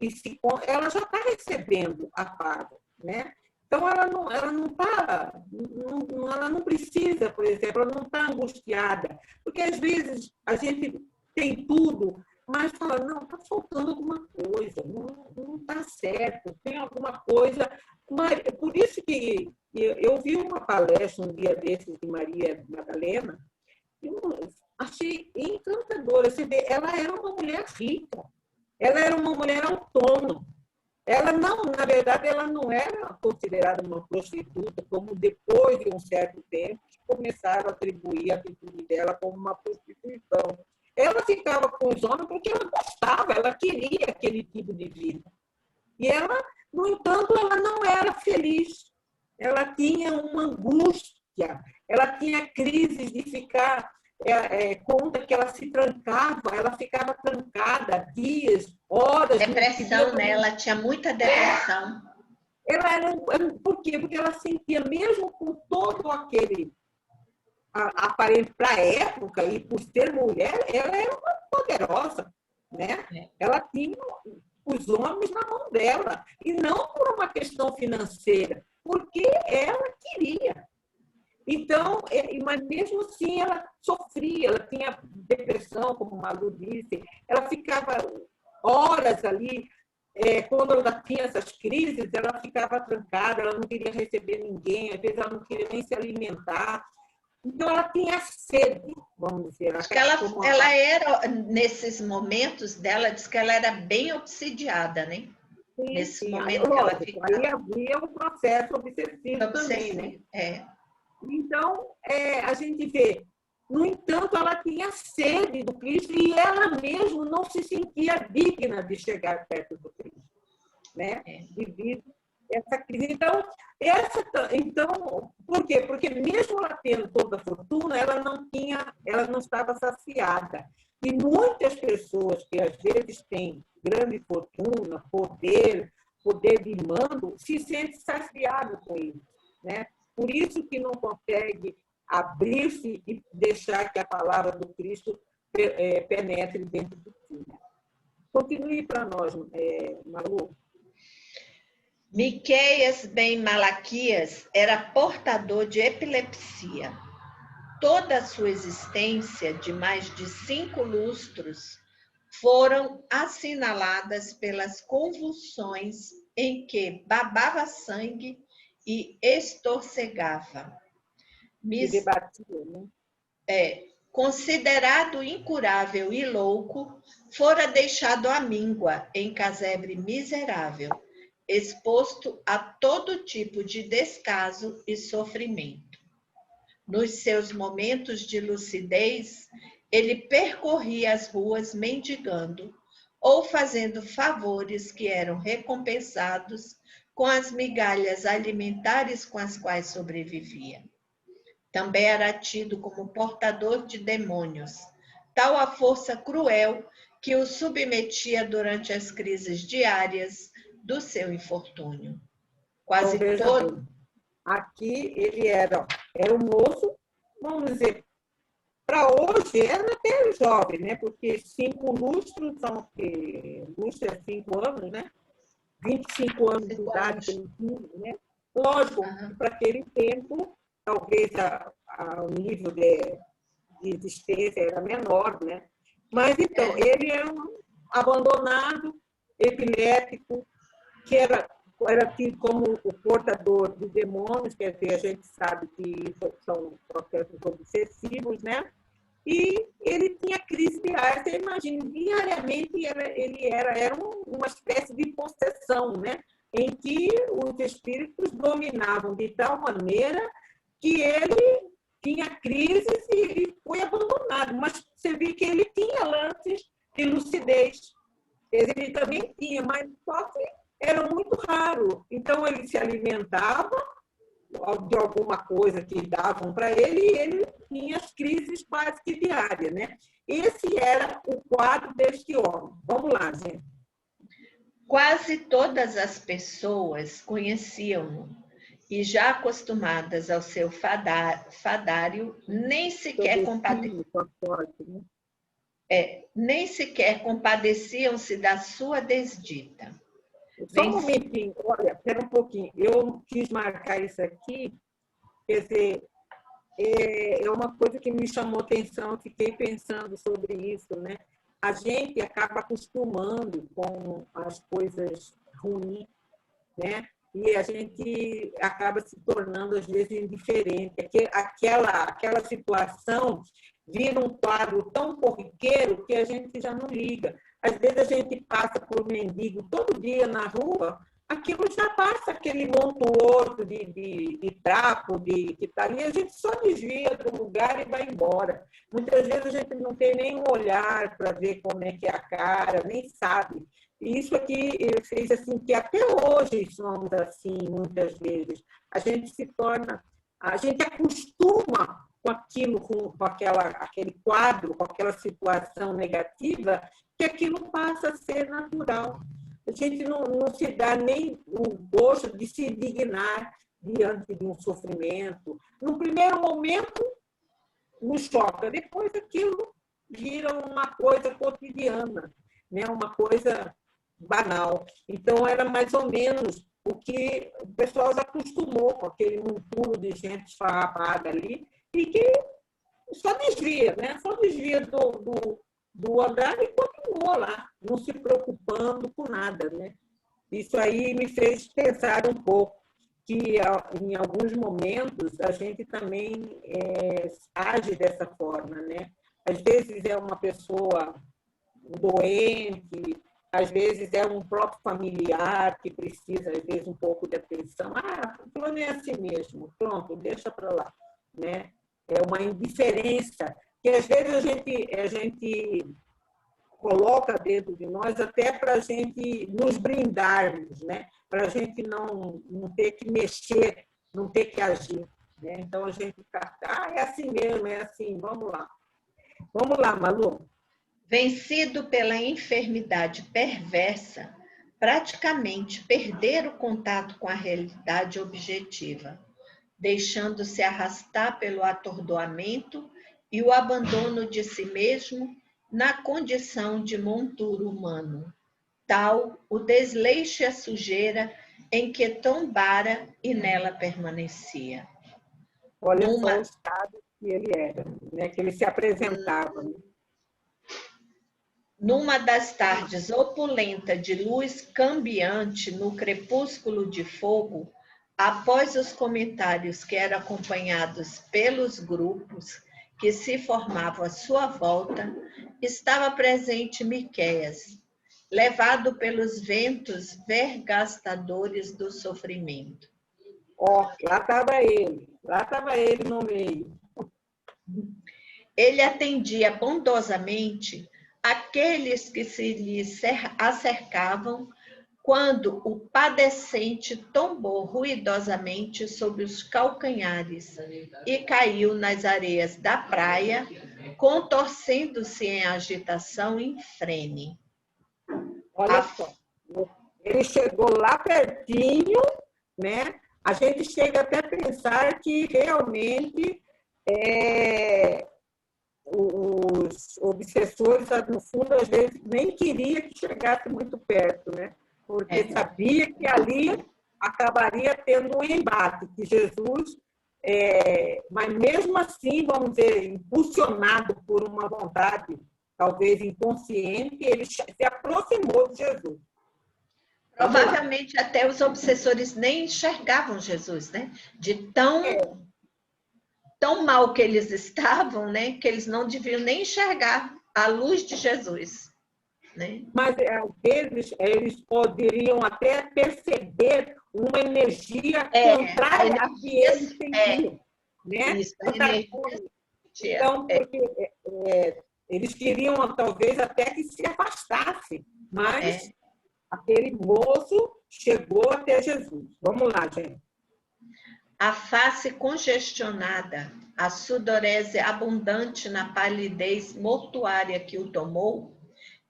ela já está recebendo a paga, né? Então ela não precisa, por exemplo, ela não está angustiada, porque às vezes a gente tem tudo, mas fala, não, está faltando alguma coisa, não está certo, tem alguma coisa. Mas, por isso que eu vi uma palestra um dia desses de Maria Madalena, e achei encantadora. Você vê, ela era uma mulher rica, ela era uma mulher autônoma. Ela não, na verdade, ela não era considerada uma prostituta, como depois de um certo tempo começaram a atribuir a atitude dela como uma prostituição. Ela ficava com os homens porque ela gostava, ela queria aquele tipo de vida. E ela, no entanto, ela não era feliz. Ela tinha uma angústia, ela tinha crises de ficar, conta que ela se trancava, ela ficava trancada dias, horas. Depressão, né? Ela tinha muita depressão. Por quê? Porque ela sentia, mesmo com todo aquele aparelho para a época, e por ser mulher, ela era uma poderosa, né? Ela tinha os homens na mão dela, e não por uma questão financeira, porque ela queria. Então, mas mesmo assim ela sofria, ela tinha depressão, como o Malu disse, ela ficava horas ali, quando ela tinha essas crises, ela ficava trancada, ela não queria receber ninguém, às vezes ela não queria nem se alimentar, Então, ela tinha sede, vamos dizer. Acho que ela era, nesses momentos dela, diz que ela era bem obsidiada, né? Sim, Nesse sim. momento que ela Lógico, ficava. aí havia um processo obsessivo também, né? Então, a gente vê, no entanto, ela tinha sede do Cristo e ela mesma não se sentia digna de chegar perto do Cristo, né? Devido a essa crise. Então, por quê? Porque mesmo ela tendo toda a fortuna, ela não estava saciada. E muitas pessoas que às vezes têm grande fortuna, poder de mando, se sentem saciadas com isso, né? Por isso que não consegue abrir-se e deixar que a palavra do Cristo penetre dentro de si. Continue para nós, Malu. Miqueias ben Malaquias era portador de epilepsia. Toda a sua existência, de mais de 5 lustros, foram assinaladas pelas convulsões em que babava sangue e estorcegava. E debatia, né? Considerado incurável e louco, fora deixado à míngua em casebre miserável, exposto a todo tipo de descaso e sofrimento. Nos seus momentos de lucidez, ele percorria as ruas mendigando ou fazendo favores que eram recompensados com as migalhas alimentares com as quais sobrevivia. Também era tido como portador de demônios, tal a força cruel que o submetia durante as crises diárias do seu infortúnio. Quase todo. Aqui ele era um moço, vamos dizer, para hoje era até jovem, né? Porque 5 lustros são o quê? Lustro é 5 anos, né? 25 anos de idade, né? Lógico, para aquele tempo, talvez o nível de existência era menor, né? Mas, então, ele era um abandonado, epilético, que era tido como o portador de demônios, quer dizer, a gente sabe que são processos obsessivos, né? E ele tinha crise diária, você imagina, diariamente ele era uma espécie de possessão, né? Em que os espíritos dominavam de tal maneira que ele tinha crises e foi abandonado. Mas você vê que ele tinha lances de lucidez. Ele também tinha, mas só que era muito raro. Então, ele se alimentava de alguma coisa que davam para ele e ele tinha as crises quase que diárias, né? Esse era o quadro deste homem. Vamos lá, gente. Quase todas as pessoas conheciam-no e, já acostumadas ao seu fadário, nem sequer compadeciam-se da sua desdita. Só um momentinho, olha, espera um pouquinho. Eu quis marcar isso aqui, quer dizer, é uma coisa que me chamou atenção, fiquei pensando sobre isso, né? A gente acaba acostumando com as coisas ruins, né? E a gente acaba se tornando, às vezes, indiferente. Aquela situação vira um quadro tão corriqueiro que a gente já não liga. Às vezes a gente passa por mendigo todo dia na rua, aquilo já passa aquele montuoso de trapo que está ali, a gente só desvia do lugar e vai embora. Muitas vezes a gente não tem nem um olhar para ver como é que é a cara, nem sabe. E isso aqui fez assim que até hoje somos assim, muitas vezes. A gente acostuma com aquilo, com aquele quadro, com aquela situação negativa, que aquilo passa a ser natural. A gente não se dá nem o gosto de se dignar diante de um sofrimento. No primeiro momento, nos choca, depois aquilo vira uma coisa cotidiana, né? Uma coisa banal. Então, era mais ou menos o que o pessoal já acostumou com aquele monturo de gente esfarrapada ali, e que só desvia, né? Só desvia do andar e continua lá, não se preocupando com nada, né? Isso aí me fez pensar um pouco. que em alguns momentos a gente também age dessa forma, né? Às vezes é uma pessoa doente, às vezes é um próprio familiar que precisa, às vezes, um pouco de atenção. Ah, o fulano é assim mesmo, pronto, deixa para lá, né? É uma indiferença que, às vezes, a gente coloca dentro de nós até para a gente nos brindarmos, né? Para a gente não ter que mexer, não ter que agir, né? Então, a gente fica, é assim mesmo, é assim, vamos lá. Vamos lá, Malu. Vencido pela enfermidade perversa, praticamente perder o contato com a realidade objetiva, deixando-se arrastar pelo atordoamento e o abandono de si mesmo na condição de monturo humano. Tal o desleixo e a sujeira em que tombara e nela permanecia. Olha só o estado que ele era, né? Que ele se apresentava. Numa das tardes opulenta de luz cambiante no crepúsculo de fogo, após os comentários que eram acompanhados pelos grupos que se formavam à sua volta, estava presente Miqueias, levado pelos ventos vergastadores do sofrimento. Lá estava ele no meio. Ele atendia bondosamente aqueles que se lhe acercavam quando o padecente tombou ruidosamente sobre os calcanhares e caiu nas areias da praia, contorcendo-se em agitação infrene. Olha só, ele chegou lá pertinho, né? A gente chega até a pensar que realmente os obsessores, no fundo, às vezes nem queria que chegasse muito perto, né? Porque sabia que ali acabaria tendo um embate, que Jesus, mas mesmo assim, vamos dizer, impulsionado por uma vontade, talvez inconsciente, ele se aproximou de Jesus. Provavelmente até os obsessores nem enxergavam Jesus, né? De tão mal que eles estavam, né? Que eles não deviam nem enxergar a luz de Jesus, né? Mas às vezes eles poderiam até perceber uma energia contrária à que eles sentiam, né? Isso, então, porque eles queriam talvez até que se afastasse, mas aquele moço chegou até Jesus. Vamos lá, gente. A face congestionada, a sudorese abundante na palidez mortuária que o tomou,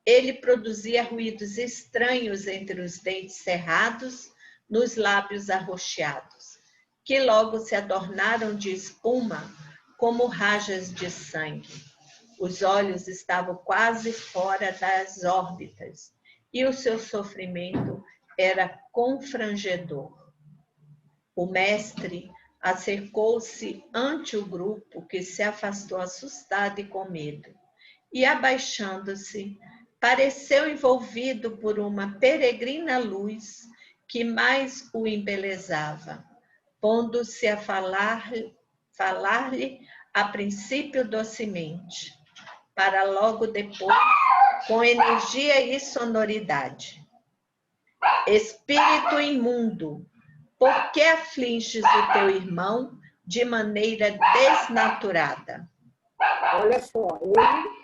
ele produzia ruídos estranhos entre os dentes cerrados, nos lábios arroxeados, que logo se adornaram de espuma como rajas de sangue. Os olhos estavam quase fora das órbitas e o seu sofrimento era confrangedor. O mestre acercou-se ante o grupo, que se afastou assustado e com medo, e, abaixando-se, pareceu envolvido por uma peregrina luz que mais o embelezava, pondo-se a falar-lhe a princípio docemente, para logo depois, com energia e sonoridade. Espírito imundo, por que afliges o teu irmão de maneira desnaturada? Olha só, ele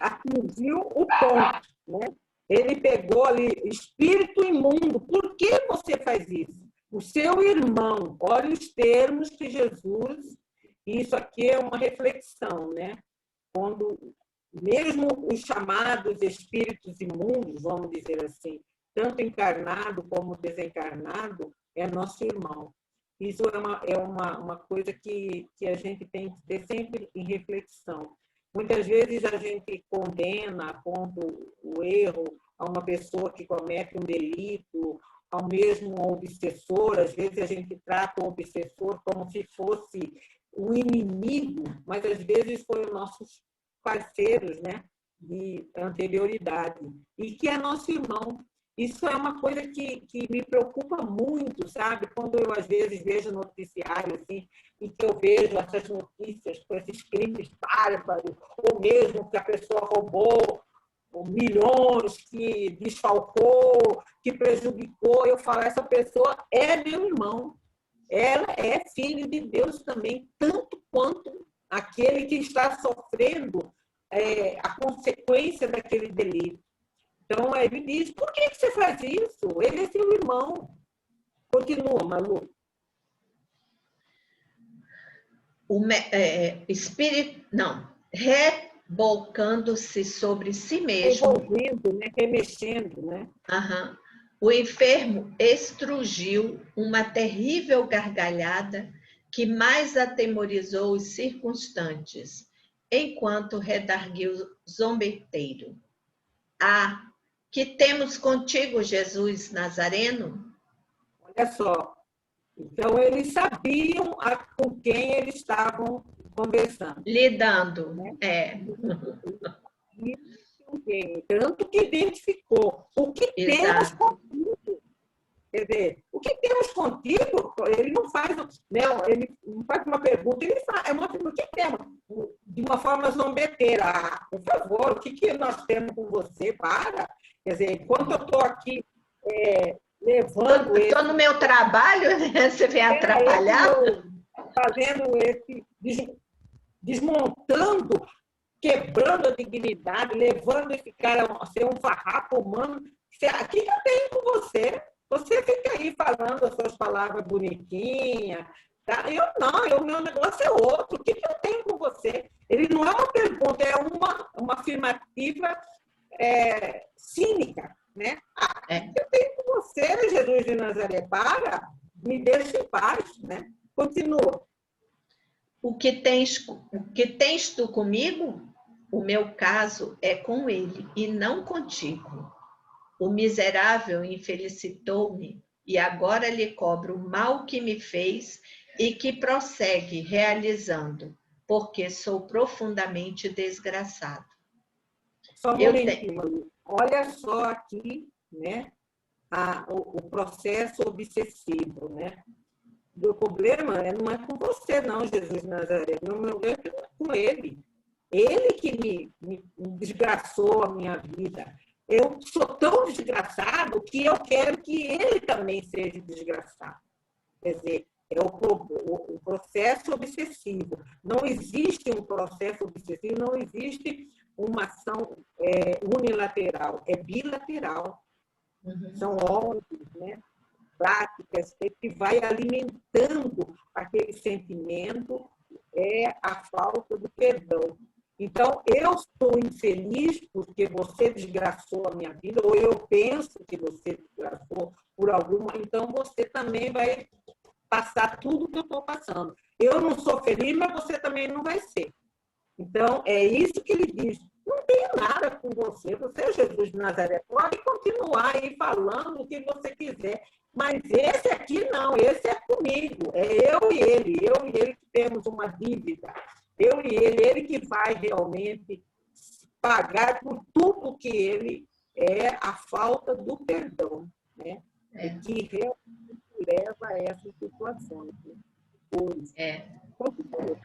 atingiu o ponto, né? Ele pegou ali, espírito imundo, por que você faz isso? O seu irmão, olha os termos que Jesus, isso aqui é uma reflexão, né? Quando mesmo os chamados espíritos imundos, vamos dizer assim, tanto encarnado como desencarnado, é nosso irmão. Isso é uma coisa que a gente tem que ter sempre em reflexão. Muitas vezes a gente condena, aponta o erro a uma pessoa que comete um delito, ao mesmo obsessor. Às vezes a gente trata o obsessor como se fosse um inimigo, mas às vezes foram nossos parceiros, né, de anterioridade, e que é nosso irmão. Isso é uma coisa que me preocupa muito, sabe? Quando eu, às vezes, vejo noticiário assim, e que eu vejo essas notícias com esses crimes bárbaros, ou mesmo que a pessoa roubou milhões, que desfalcou, que prejudicou, eu falo, essa pessoa é meu irmão. Ela é filho de Deus também, tanto quanto aquele que está sofrendo a consequência daquele delito. Então, ele diz, por que você faz isso? Ele é seu irmão. Continua, Malu. Rebolcando-se sobre si mesmo. Envolvendo, né? Remexendo, né? Aham. O enfermo estrugiu uma terrível gargalhada que mais atemorizou os circunstantes, enquanto redarguiu zombeteiro. Ah, que temos contigo, Jesus Nazareno? Olha só. Então, eles sabiam com quem eles estavam conversando. Lidando, né? Tanto que identificou. O que temos contigo? Quer dizer, o que temos contigo? Ele não faz, ele não faz uma pergunta, ele faz o que temos? De uma forma zombeteira. Ah, por favor, o que nós temos com você? Para. Quer dizer, enquanto eu estou aqui levando... Estou no meu trabalho, né? Você vem atrapalhar? Fazendo desmontando, quebrando a dignidade, levando esse cara a ser um farrapo humano. O que eu tenho com você? Você fica aí falando as suas palavras bonitinhas. Tá? O meu negócio é outro. O que eu tenho com você? Ele não é uma pergunta, é uma afirmativa cínica. Né? Eu tenho com você, Jesus de Nazaré, me deixa em paz. Né? Continua. O que tens tu comigo? O meu caso é com ele e não contigo. O miserável infelicitou-me e agora lhe cobro o mal que me fez e que prossegue realizando, porque sou profundamente desgraçado. Só um momentinho, olha só aqui, né, o processo obsessivo, né? O problema não é com você, não, Jesus de Nazaré. O meu problema é com ele. Ele que me desgraçou a minha vida. Eu sou tão desgraçado que eu quero que ele também seja desgraçado. Quer dizer, é o processo obsessivo. Não existe um processo obsessivo, não existe uma ação unilateral, é bilateral. Uhum. São ordens, né? Práticas que vai alimentando aquele sentimento, a falta do perdão. Então, eu sou infeliz porque você desgraçou a minha vida, ou eu penso que você desgraçou por alguma, então você também vai passar tudo que eu estou passando. Eu não sou feliz, mas você também não vai ser. Então, é isso que ele diz. Não tenho nada com você, você é Jesus de Nazaré. Pode continuar aí falando o que você quiser, mas esse aqui não, esse é comigo. É eu e ele que temos uma dívida. Eu e ele que vai realmente pagar por tudo que ele a falta do perdão, né? Que realmente leva a essas situações. Né? Hoje.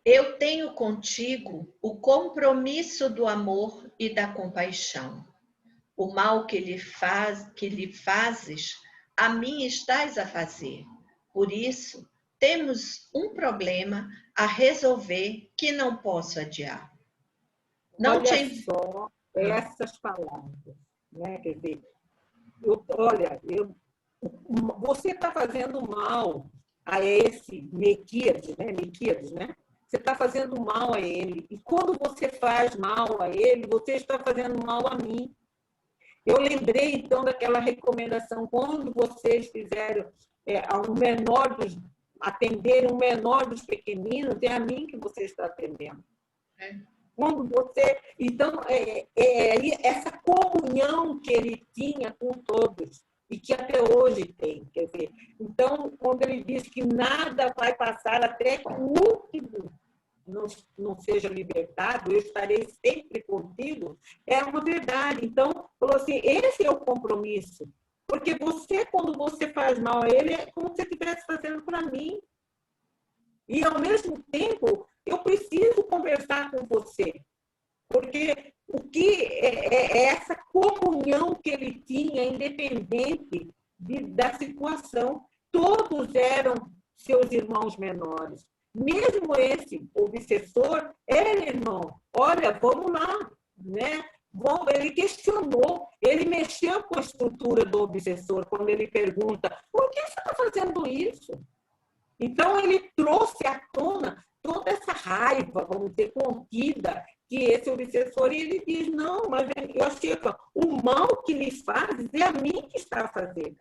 Eu tenho contigo o compromisso do amor e da compaixão. O mal que lhe fazes, a mim estás a fazer. Por isso, temos um problema a resolver que não posso adiar. Olha só essas palavras. Né? Quer dizer, você está fazendo mal a esse Melquíades, né? Você está fazendo mal a ele. E quando você faz mal a ele, você está fazendo mal a mim. Eu lembrei, então, daquela recomendação, quando vocês fizeram atenderem o menor dos pequeninos, é a mim que você está atendendo. Quando você... Então, essa comunhão que ele tinha com todos, e que até hoje tem. Quer dizer, então, quando ele diz que nada vai passar até que o último não seja libertado, eu estarei sempre contigo, é uma verdade. Então, falou assim, esse é o compromisso. Porque você, quando você faz mal a ele, é como se você estivesse fazendo para mim. E, ao mesmo tempo, eu preciso conversar com você. Porque o que é essa comunhão que ele tinha, independente da situação. Todos eram seus irmãos menores. Mesmo esse obsessor era irmão. Olha, vamos lá, né? Bom, ele questionou, ele mexeu com a estrutura do obsessor quando ele pergunta: por que você está fazendo isso? Então, ele trouxe à tona toda essa raiva, vamos dizer, contida, que esse obsessor, e ele diz: não, mas eu achei que o mal que lhe faz é a mim que está a fazer.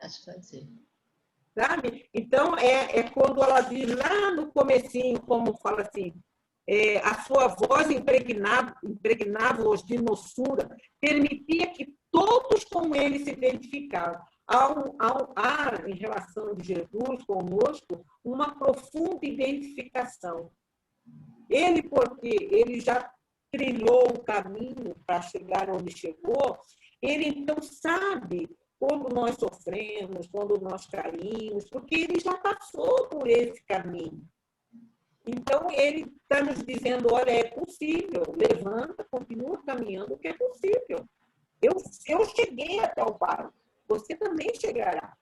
Sabe? Então, é quando ela diz lá no comecinho, como fala assim, a sua voz impregnava-os de doçura, permitia que todos com ele se identificavam. Há, em relação de Jesus conosco, uma profunda identificação. Ele, porque ele já trilhou o caminho para chegar onde chegou, ele então sabe quando nós sofremos, quando nós caímos, porque ele já passou por esse caminho. Então, ele está nos dizendo, olha, é possível, levanta, continua caminhando, que é possível. Eu cheguei até o Pai, você também chegará.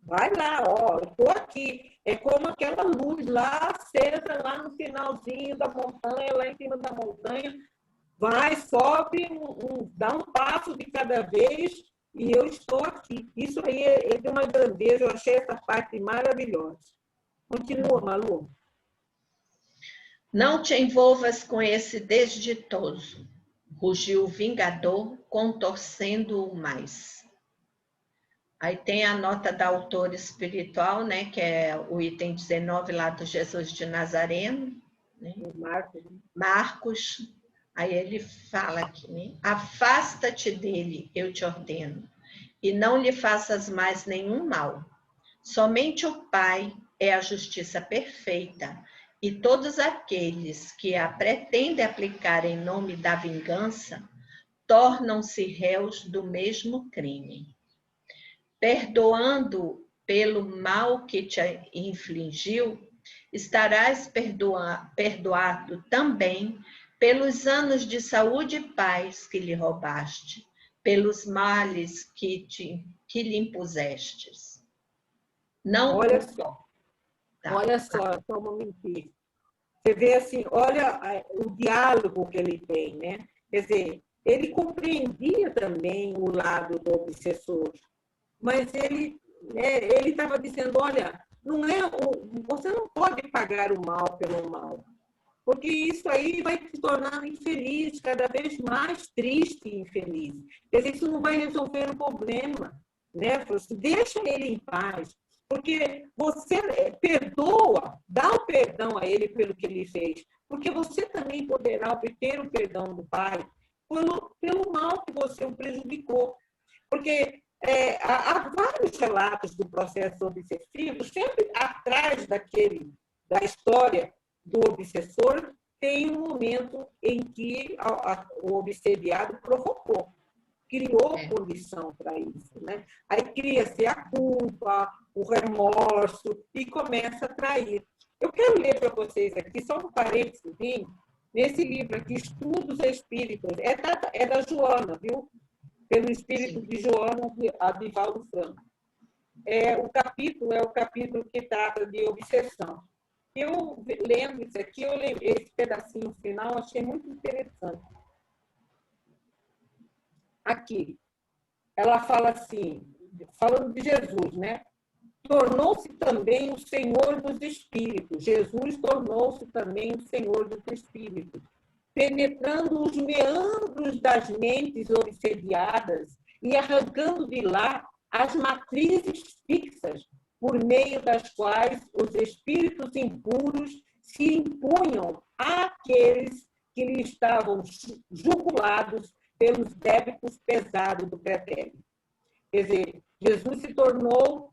Vai lá, ó, eu estou aqui. É como aquela luz lá, acesa lá no finalzinho da montanha, lá em cima da montanha. Vai, sobe, dá um passo de cada vez e eu estou aqui. Isso aí é de uma grandeza, eu achei essa parte maravilhosa. Continua, Malu. Não te envolvas com esse desditoso, rugiu o vingador, contorcendo-o mais. Aí tem a nota da autora espiritual, né, que é o item 19 lá do Jesus de Nazareno, né? Marcos. Aí ele fala aqui, né? Afasta-te dele, eu te ordeno, e não lhe faças mais nenhum mal. Somente o Pai é a justiça perfeita, e todos aqueles que a pretendem aplicar em nome da vingança tornam-se réus do mesmo crime. Perdoando pelo mal que te infligiu, estarás perdoado também pelos anos de saúde e paz que lhe roubaste, pelos males que lhe impusestes. Não. Olha só. Tá. Olha só um momentinho. Você vê assim, olha o diálogo que ele tem, né? Quer dizer, ele compreendia também o lado do obsessor, mas ele estava dizendo, olha, você não pode pagar o mal pelo mal, porque isso aí vai te tornar infeliz, cada vez mais triste e infeliz. Quer dizer, isso não vai resolver o problema, né? Deixa ele em paz. Porque você perdoa, dá o perdão a ele pelo que ele fez. Porque você também poderá obter o perdão do Pai pelo mal que você o prejudicou. Porque há vários relatos do processo obsessivo, sempre atrás da história do obsessor, tem um momento em que o obsediado provocou. Criou condição para isso, né? Aí cria-se a culpa, o remorso e começa a trair. Eu quero ler para vocês aqui, só um parênteses, nesse livro aqui, Estudos Espíritas, é da Joana, viu? Pelo espírito de Joana Divaldo Franco. O capítulo que trata de obsessão. Eu lendo isso aqui, esse pedacinho final, achei muito interessante. Aqui, ela fala assim, falando de Jesus, né? Tornou-se também o Senhor dos Espíritos. Jesus tornou-se também o Senhor dos Espíritos, penetrando os meandros das mentes obsediadas e arrancando de lá as matrizes fixas, por meio das quais os espíritos impuros se impunham àqueles que lhe estavam jugulados pelos débitos pesados do pretérito. Quer dizer, Jesus se tornou,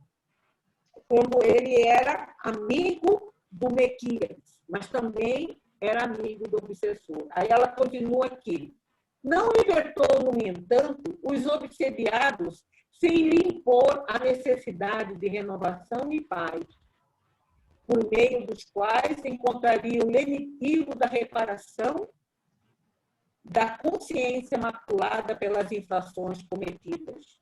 como ele era amigo do Mequias, mas também era amigo do obsessor. Aí ela continua aqui. Não libertou, no entanto, os obsediados sem lhe impor a necessidade de renovação e paz, por meio dos quais encontraria o lenitivo da reparação da consciência maculada pelas infrações cometidas.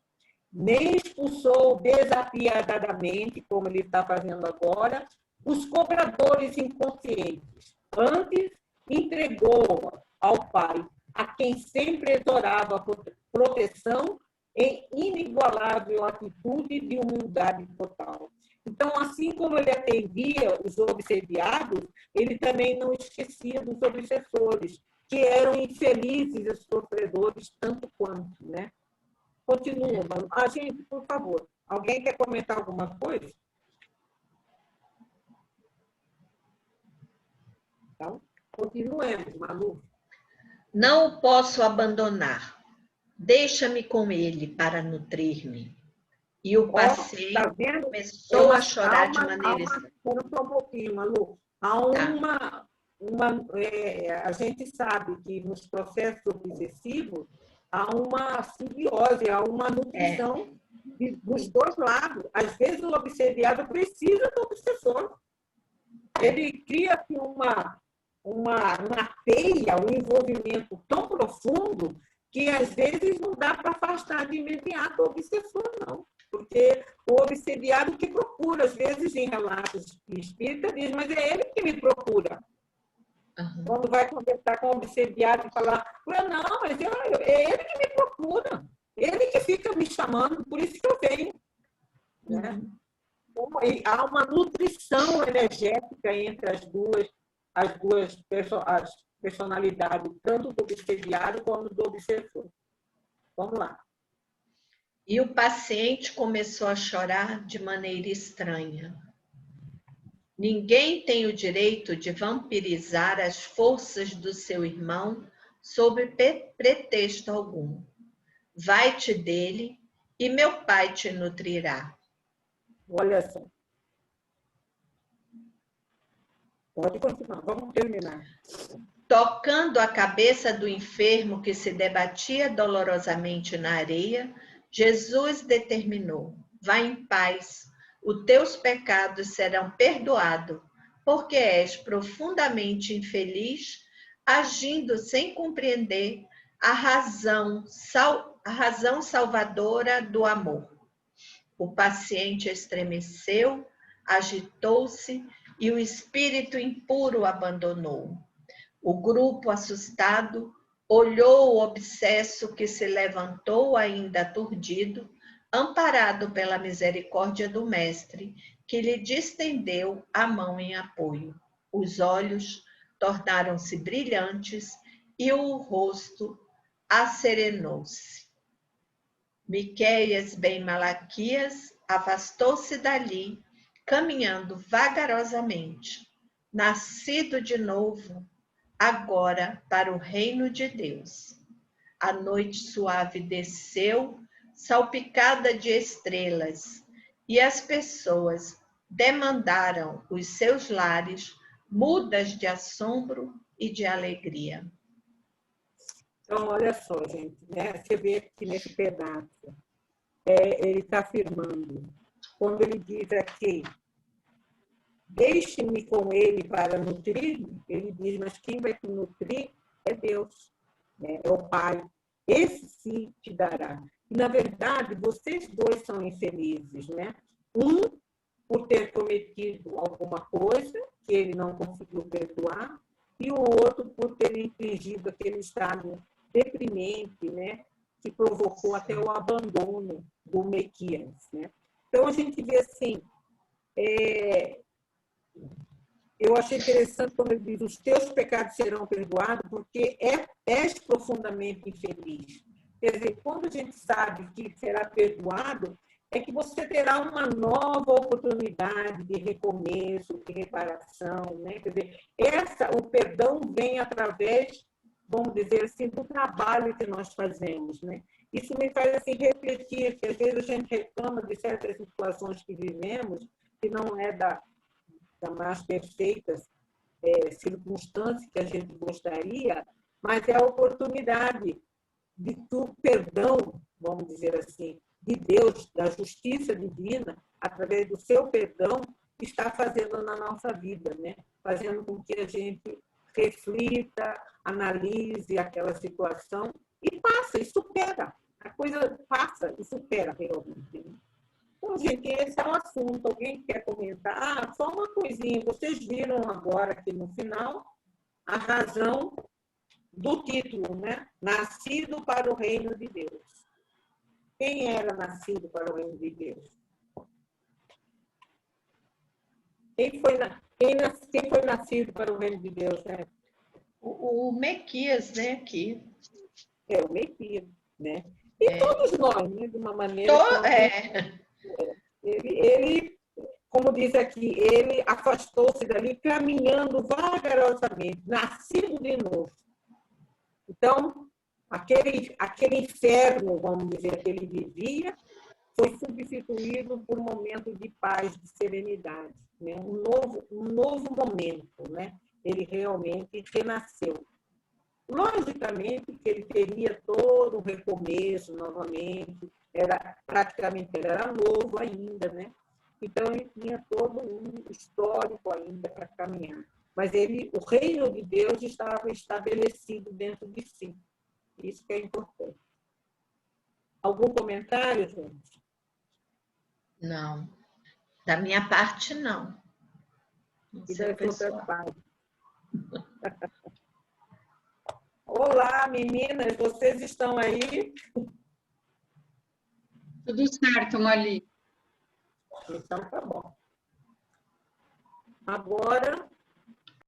Nem expulsou desapiadadamente, como ele está fazendo agora, os cobradores inconscientes. Antes, entregou ao Pai, a quem sempre exorava a proteção em inigualável atitude de humildade total. Então, assim como ele atendia os obsediados, ele também não esquecia dos obsessores, que eram infelizes e sofredores tanto quanto, né? Continua, Manu. Gente, por favor, alguém quer comentar alguma coisa? Então, continuemos, Manu. Não o posso abandonar. Deixa-me com ele para nutrir-me. E o paciente tá vendo? começou a chorar de maneira estranha. Só um pouquinho, Manu. Há a gente sabe que nos processos obsessivos há uma simbiose, há uma nutrição dos dois lados. Às vezes o obsediado precisa do obsessor. Ele cria assim, uma teia, um envolvimento tão profundo que às vezes não dá para afastar de imediato o obsessor, não. Porque o obsediado que procura, às vezes, em relatos espíritas, diz, mas é ele que me procura. Uhum. Quando vai conversar com o obsediado e falar, não, mas é ele que me procura, ele que fica me chamando, por isso que eu venho. Uhum. Né? E há uma nutrição energética entre as duas personalidades, tanto do obsediado como do obsessor. Vamos lá. E o paciente começou a chorar de maneira estranha. Ninguém tem o direito de vampirizar as forças do seu irmão sob pretexto algum. Vai-te dele e meu pai te nutrirá. Olha só. Pode continuar, vamos terminar. Tocando a cabeça do enfermo que se debatia dolorosamente na areia, Jesus determinou: vá em paz, os teus pecados serão perdoados, porque és profundamente infeliz, agindo sem compreender a razão salvadora do amor. O paciente estremeceu, agitou-se e o espírito impuro o abandonou. O grupo, assustado, olhou o obsesso que se levantou ainda aturdido, amparado pela misericórdia do mestre, que lhe distendeu a mão em apoio. Os olhos tornaram-se brilhantes e o rosto acerenou-se. Miqueias ben Malaquias afastou-se dali, caminhando vagarosamente, nascido de novo, agora para o reino de Deus. A noite suave desceu, salpicada de estrelas, e as pessoas demandaram os seus lares, mudas de assombro e de alegria. Então, olha só, gente, né? Você vê aqui nesse pedaço, ele está afirmando, quando ele diz aqui, deixe-me com ele para nutrir-me, ele diz, mas quem vai te nutrir é Deus, né? É o Pai. Esse sim te dará. E, na verdade, vocês dois são infelizes, né? Um, por ter cometido alguma coisa que ele não conseguiu perdoar, e o outro por ter infligido aquele estado deprimente, né? Que provocou até o abandono do Mequias, né? Então, a gente vê assim, eu achei interessante quando ele diz, os teus pecados serão perdoados, porque és profundamente infeliz. Quer dizer, quando a gente sabe que será perdoado, é que você terá uma nova oportunidade de recomeço, de reparação, né? Quer dizer, o perdão vem através, vamos dizer assim, do trabalho que nós fazemos, né? Isso me faz assim, refletir, que às vezes a gente reclama de certas situações que vivemos, que não é das mais perfeitas, circunstância que a gente gostaria, mas é a oportunidade do perdão, vamos dizer assim, de Deus, da justiça divina, através do seu perdão, está fazendo na nossa vida, né? Fazendo com que a gente reflita, analise aquela situação e passa, e supera. A coisa passa e supera realmente. Né? Então, gente, esse é o assunto. Alguém quer comentar? Ah, só uma coisinha. Vocês viram agora aqui no final a razão do título, né? Nascido para o reino de Deus. Quem era nascido para o reino de Deus? Quem foi nascido para o reino de Deus, né? O Mequias, né, aqui. É o Messias, né? E todos nós, né, de uma maneira... Ele, como diz aqui, ele afastou-se dali caminhando vagarosamente, nascido de novo. Então, aquele inferno, vamos dizer, que ele vivia, foi substituído por um momento de paz, de serenidade, né? Um novo momento, né? Ele realmente renasceu. Logicamente que ele teria todo um recomeço novamente, praticamente ele era novo ainda, né? Então ele tinha todo um histórico ainda para caminhar. Mas o reino de Deus estava estabelecido dentro de si. Isso que é importante. Algum comentário, gente? Não. Da minha parte, não. E das outras partes. Olá, meninas, vocês estão aí? Tudo certo, Mali. Então, tá bom. Agora,